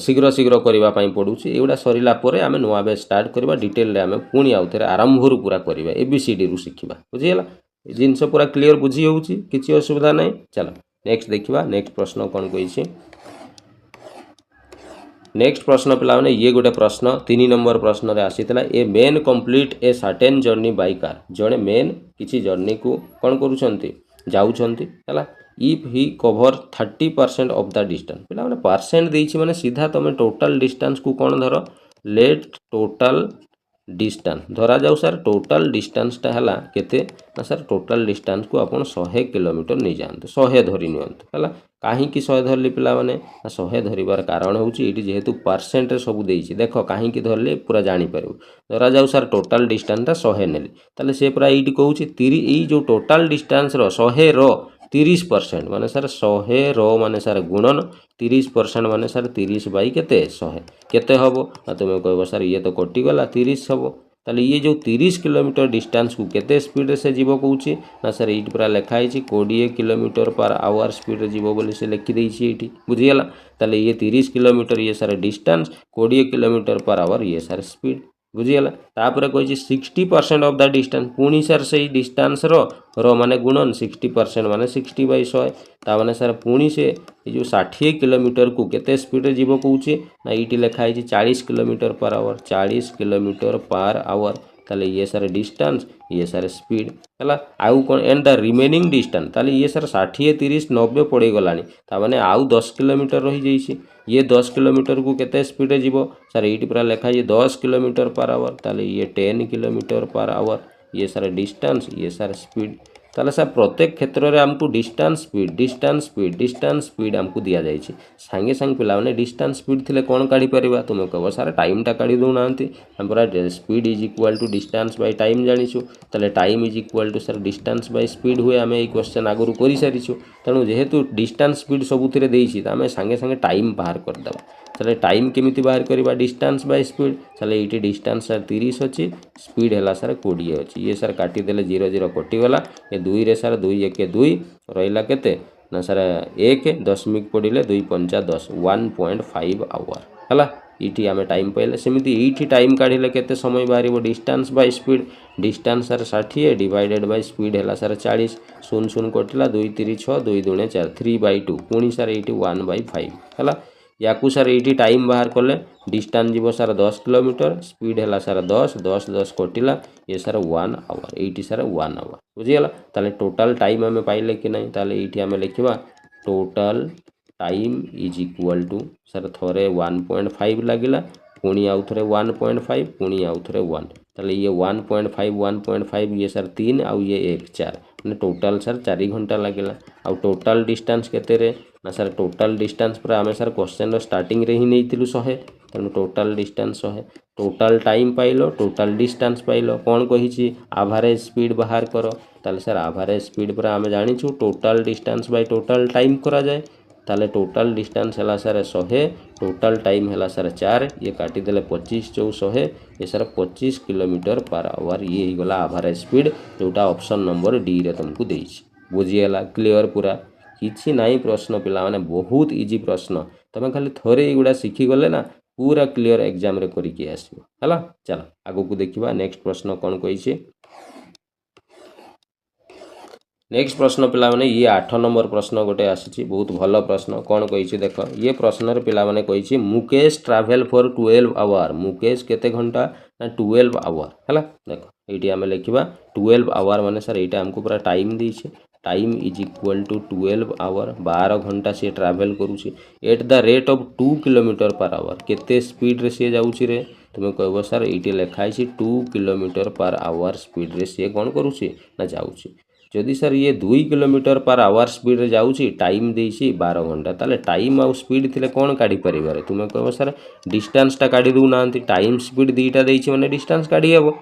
Speaker 1: शीघ्र शीघ्र करबा पई पडुछि एगुडा सरिला परे आमे नुआ बैच स्टार्ट करबा डिटेल रे आमे पुनी आउथरे आरंभ रु पूरा करबा एबीसीडी रु शिखिबा बुझियला जिनस पूरा क्लियर बुझी होउछि किछि असुविधा नै चलो नेक्स्ट देखिबा नेक्स्ट प्रश्न कोन कहिछि नेक्स्ट प्रश्न पिला माने ये गोटे प्रश्न 3 नंबर प्रश्न रे आसीतला a man complete a certain journey by car जणे मेन किछि जर्नी को कोन करूछंती जाउछंती हला if he cover 30% of the distance पिला माने परसेंट देइछि माने सीधा तुम टोटल डिस्टेंस को कौन धर लेट टोटल डिस्टेंस धरा जाऊ सर टोटल डिस्टेंसटा है केते ना सर टोटल डिस्टेंस को आपण 100 किलोमीटर नहीं जाते 100 धरी नियंतु है कहीं 100 धरली पिला माने 100 धरिबार कारण होउची एटी जेहेतु परसेंट सब देइछि देख कहीं धरले पूरा जानि पारु धरा जाऊ सर टोटल डिस्टेंसटा 100 नेली ताले से पूरा एटी कहउछि 30 ई जो टोटल डिस्टेंस रो 100 रो 30% माने सर 100 रो माने सर गुणन 30% माने सर 30 बाई केते 100 केते हबो तुम कहबो सर ये तो कटि गला 30 हबो ताले ये जो 30 किलोमीटर डिस्टेंस को केते स्पीड से जीवो कहउछि ना सर एटी पूरा लिखा है 20 किलोमीटर पर आवर स्पीड जीवो बोली से लिखि देइछि एटी बुझियला ताले ये 30 किलोमीटर ये sir distance 20 kilometre per hour ये सर स्पीड बुझीगला तापर कही 60% ऑफ द डिस्टेंस पुणी सर से डिस्टेंस रो माने गुणन 60% माने 60/100 ता माने सर पुणी से जो 60 किलोमीटर को केते स्पीड रे जीवो कहउछि ना इटी लिखा है 40 kilometre per our 40 kilometre per hour ताले ये सर डिस्टेंस ये सर स्पीड है आउ कौन एंड द रिमेनिंग डिस्टेंस ताले ये सर 60 30 90 पड़े गलानी ता माने आउ 10 किलोमीटर रही जाइछि ये 10 किलोमीटर को केते स्पीड जीवो सर ये पूरा लिखा है 10 किलोमीटर पर आवर ताले ये 10 किलोमीटर पर आवर ये सर डिस्टेंस ये सर स्पीड ताले सर प्रत्येक क्षेत्र में आमको डिस्टेंस स्पीड आमको दि जाए सांगे सांगे पिला माने डिस्टेंस स्पीड थिले कौन काढ़ी परिबा तुम कह सर टाइमटा काढ़ी दौ ना हम पूरा speed is equal to distance by time जानिछु ताले time is equal to sir distance by speed हुए आम ये क्वेश्चन आगु कर सारिछु तेणु जेहेतु डिस्टेंस स्पीड सबुथिरे देइछि आम सांगे सांगे टाइम बाहर करदेबा चले टाइम केमिति बाहर करवा डिस्टेंस बाय स्पीड चले ये डिस्टेंस सर 30 अच्छी स्पीड है सर 20 अच्छी ये सर काटिदेले 0 0 कटिगला ये 2 रे सर 2 1 2 रहा केते ना सर 1 दशमिक पड़े 2 5 10 1.5 आवर है ये आम टाइम पाइले सेमती ये टाइम काढ़ले केते समय बाहर distance by speed distance sir 60 divided by speed है सर 40 शून्य शून्य कटिला 2 3 6 2 2 4 3/2 पुणी सर ये 1/5 है या सर ये टाइम बाहर कले डिस्टेंस जीव सर 10 किलोमीटर स्पीड है सर 10 10 10 कटिला ये सर 1 आवर ये सर 1 आवर बुझीगला ताले टोटल टाइम आम पाइले कि नहीं ताले ये आम लिखा total time is equal to sir थोड़े 1.5 लगिला पुणी आउ थे 1.5 पुणी आउ थे 1 ताले ये 1.5 ये सर 3 आउ ये 1 4 मैंने टोटल सर 4 घंटा लगिला आउ टोटल डिस्टेंस केते रे ना सर टोटल डिस्टेंस पर आम सर क्वेश्चन स्टार्टिंग रे ही नहीं थिलु 100 तेणु total distance 100 total time pile total distance pile कौन कही एवरेज स्पीड बाहर कर ताले सर एवरेज स्पीड पर आम जानिछु total distance by total time करा जाए ताले टोटल डिस्टेंस है सर 100 टोटल टाइम है सर 4 ये काटिदेले 25 × 100 ये सर 25 किलोमीटर पर आवर ये ही गला एवरेज स्पीड जोटा ऑप्शन नंबर डी रे तुमको देइछि बुझीगला क्लियर पूरा किछि नाई प्रश्न पिला माने बहुत इजी प्रश्न तुम खाली थोड़े एगुड़ा शिखिगले ना पूरा क्लियर एग्जाम रे करिके आसीबो हला चलो आगो को देखिबा नेक्स्ट प्रश्न कौन कहिछि नेक्स्ट प्रश्न पिला माने ये 8 नंबर प्रश्न गोटे आसी बहुत भल प्रश्न कौन कही देख ये प्रश्न पिला माने कही Mukesh travel for 12 hour Mukesh केते घंटा ना 12 आवर है देख ये आम लिखा 12 आवर माने सर ये आमको पूरा टाइम देछे time is equal to 12 hour 12 घंटा से ट्रैवल करुँची at the rate of 2 kilometre per hour केते स्पीड रे सी जाऊँगी रे तुम कह सर ये लिखाई 2 किलोमीटर पर आवर स्पीड रे सी कौन करुँची ना जाऊँगी जदि सर ये 2 किलोमीटर पर आवर स्पीड रे जाऊँगी टाइम देसी 12 घंटा ताले टाइम आउ स्पीड थिले कौन काढ़ी पारे तुम कह सर डिस्टेंसटा काढ़ी दौना टाइम स्पीड दुईटा देछि माने डिस्टेंस काढ़ी हेबो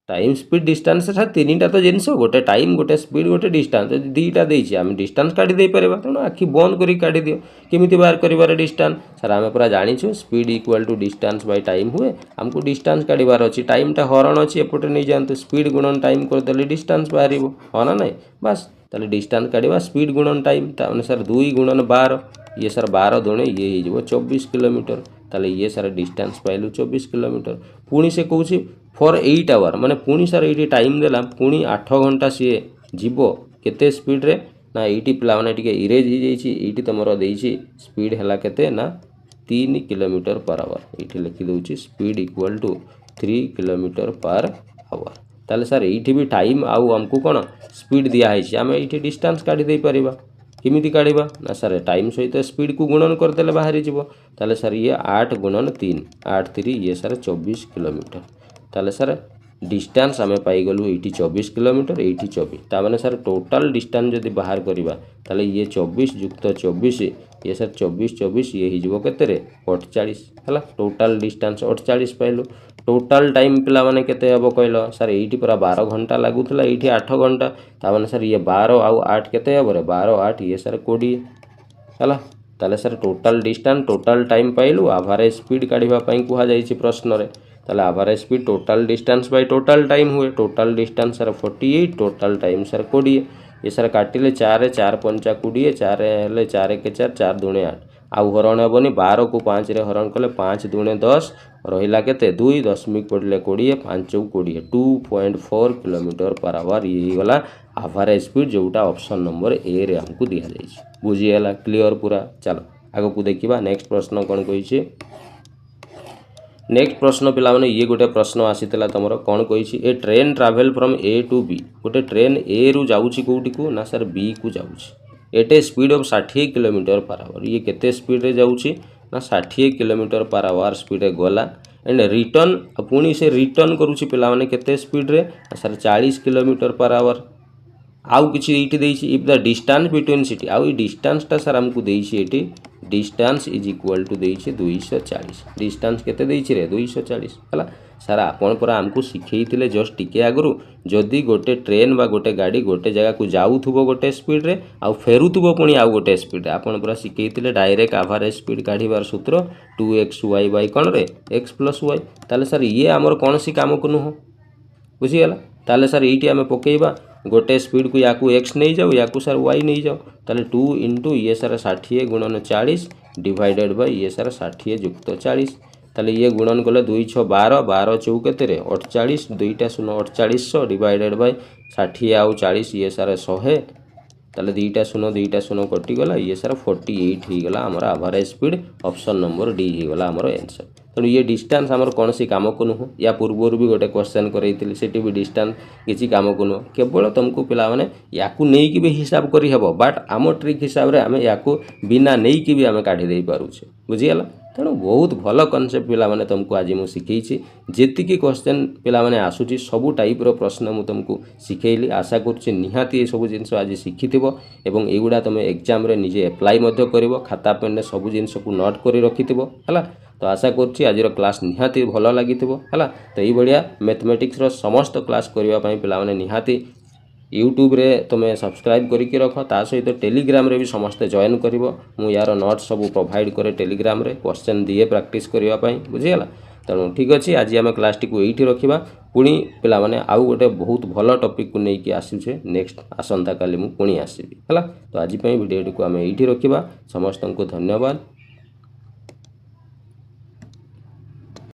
Speaker 1: टाइम स्पीड डिस्टेंस सर 3टा तो जिनस गोटे टाइम गोटे स्पीड गोटे डिस्टेंस दुईटा देछि आम डिस्टेंस काढ़ी दे पारे तेणु आखि बंद करी काढ़ी दियो केमिति बाहर करिवार डिस्टेंस सर आम पूरा जानिछु speed equal to distance by time हुए आमको डिस्टेंस काढ़ीबार अच्छी टाइमटा हरण अच्छी एपटे नहीं जातु स्पीड गुणन टाइम करदे डिस्टेंस बाहर हाँ ना नहीं बस ताले डिस्टेंस काढ़ा स्पीड गुणन टाइम ताने सर 2 × 12 ये सर 12 दुणे ये हो 24 किलोमीटर ताले ये सर डिस्टेंस पाइलु 24 किलोमीटर पुणी से कहूँ फॉर 8 आवर माने पुणी सर ये टाइम देला पुणी 8 घंटा सी जीव केते स्पीड रे ना ये पिला माने टिके इरेज हो जाइए ये तुमर देइछि स्पीड है केते ना 3 किलोमीटर पर आवर ये लिखि दउछि speed equal to 3 kilometre per hour ताले सर एठी भी टाइम आउ हमको कौन स्पीड दिया है आम ये डिस्टेंस काढ़ी दे पारिबा किमिति काढ़िबा ना सर टाइम सहित स्पीड को गुणन करदेले बाहरी जीवो ताले सर ये 8 गुणन 3 8 3 ये सर 24 किलोमीटर ताले सर डिस्टेंस आम पाईगलु ये 24 किलोमीटर ये 24 ताने सर टोटाल डिस्टेंस जदि बाहर करवा ताले ये 24 युक्त 24 ये सर 24 24 ये हिजो केते 48 है टोटाल डिस्टेंस 48 पाइलु टोटाल टाइम पिला माने केते हबो कहलो सर एठी पूरा 12 घंटा लागुथला एठी 8 घंटा ताने सर ये 12 आउ 8 केते हबो रे 12 8 ये सर 20 हला ताले sir total distance total time पाइलु एवरेज स्पीड काढिबा पई कुहा जाईछि प्रश्न रे ताले average speed total distance by total time हुए total distance sir 48 total time sir 20 ये सर काटिले 4 4 5 20 4 हेले 4 के 4 4 दूने 8 आउ हरण हेबनी 12 को 5 रे हरण कले 5 दूने 10 रहिला केते 2 दशमिक पड़ले 20 5 20 2.4 किलोमीटर पर आवर ये गला एवरेज स्पीड जोटा ऑप्शन नंबर ए रे हमको दिया जाइछि बुझी हला क्लियर पूरा चलो आगो को देखिबा नेक्स्ट प्रश्न कोन कहिछि नेक्स्ट प्रश्न पिला माने ये गोटे प्रश्न आसीतला तमरो कोन कहिछि a train travel from A to B गोटे ट्रेन ए रु जाउछि कोउटी को ना सर बी को जाउछि at a speed of 60 kilometre per hour ये केते स्पीड रे जाउछि ना 60 किलोमीटर पर आवर स्पीड रे गला एंड रिटर्न पुणी से रिटर्न करूछि पिला माने केते स्पीड रे सर 40 किलोमीटर पर आवर आउ किछि एठी देइछि if the distance between city आउ ई डिस्टेंस ता सर हमकु देइछि एठी डिस्टेंस इज इक्वल टू देइछि 240 डिस्टेंस केते देइछि रे 240 हला सर आपण पर हमकु सिखैथिले जस्ट टिके आगरु जदि गोटे ट्रेन बा गोटे गाड़ी गोटे जगह को जाउथुबो गोटे स्पीड रे आउ फेरुथुबो पुणी आउ गोटे स्पीड रे आपण पर सिखैथिले डायरेक्ट एवरेज स्पीड काढिबार सूत्र 2xy बाय कोन रे x + y ताले सर ये हमर कोनसी काम को नुह बुझी गेला ताले सर एठी हमें पकेइबा गोटे स्पीड को याकू x नहीं जाओ याकू सर y नहीं जाओ ताले 2 * ये सर 60 गुणन 40 डिवाइडेड बाय ये सर 60 युक्त 40 ताले ये गुणन कले 2 6 12 12 4 केते रे 48 2टा 0 4800 डिवाइडेड बाय 60 आउ 40 ये सर 100 ताले 2टा 0 कटि गला ये सर 48 ही गला हमर average speed option number D ही गला हमर आंसर तेणु ये डिस्टेंस आमर कौन सी काम को नुह या पूर्वर भी गोटे क्वेश्चन करैथिली सेठी भी डिस्टेंस किसी काम को नुह केवल तुमको पिला माने याकू नहीं कि भी हिसाब करी हबो बट आम ट्रिक हिसाब रे हमें याकू बिना नहीं कि भी हमें काढी दे पारुछे बुझियला तेणु बहुत भल कनसेप्ट पिला माने तुमको आज मु सिखैछि जेतिकी क्वेश्चन पिला माने आसुछि सबु टाइप रो प्रश्न मु तुमको सिखैली आशा करछि निहाती ए सब जिंस आज शिखिथिबो एवं एगुडा तुम एग्जाम रे निजे अप्लाई मध्य करिवो खाता पेन रे सब जिंस को नोट करी रखिथिबो हला तो आशा करछि आज क्लास निहाती भल लागिथिबो हला तो एई बढिया मैथमेटिक्स रो समस्त क्लास करिवा पई पिला माने निहाती यूट्यूब रे तुम सब्सक्राइब करके रख ता सहित टेलीग्राम रे भी समस्ते जॉइन करिवो मु यार नोट्स सब प्रोवाइड करे टेलीग्राम रे क्वेश्चन दिए प्रैक्टिस करिवा पई बुझियला तेणु ठीक अच्छे आज आम क्लास टी को यही रखा पुणी पिला माने आउ गोटे बहुत भल टॉपिक को लेकिन आसुचे नेक्स्ट आसंता काली मु पुणी आसबि है तो आज वीडियो को आम यही रखा समस्त को धन्यवाद।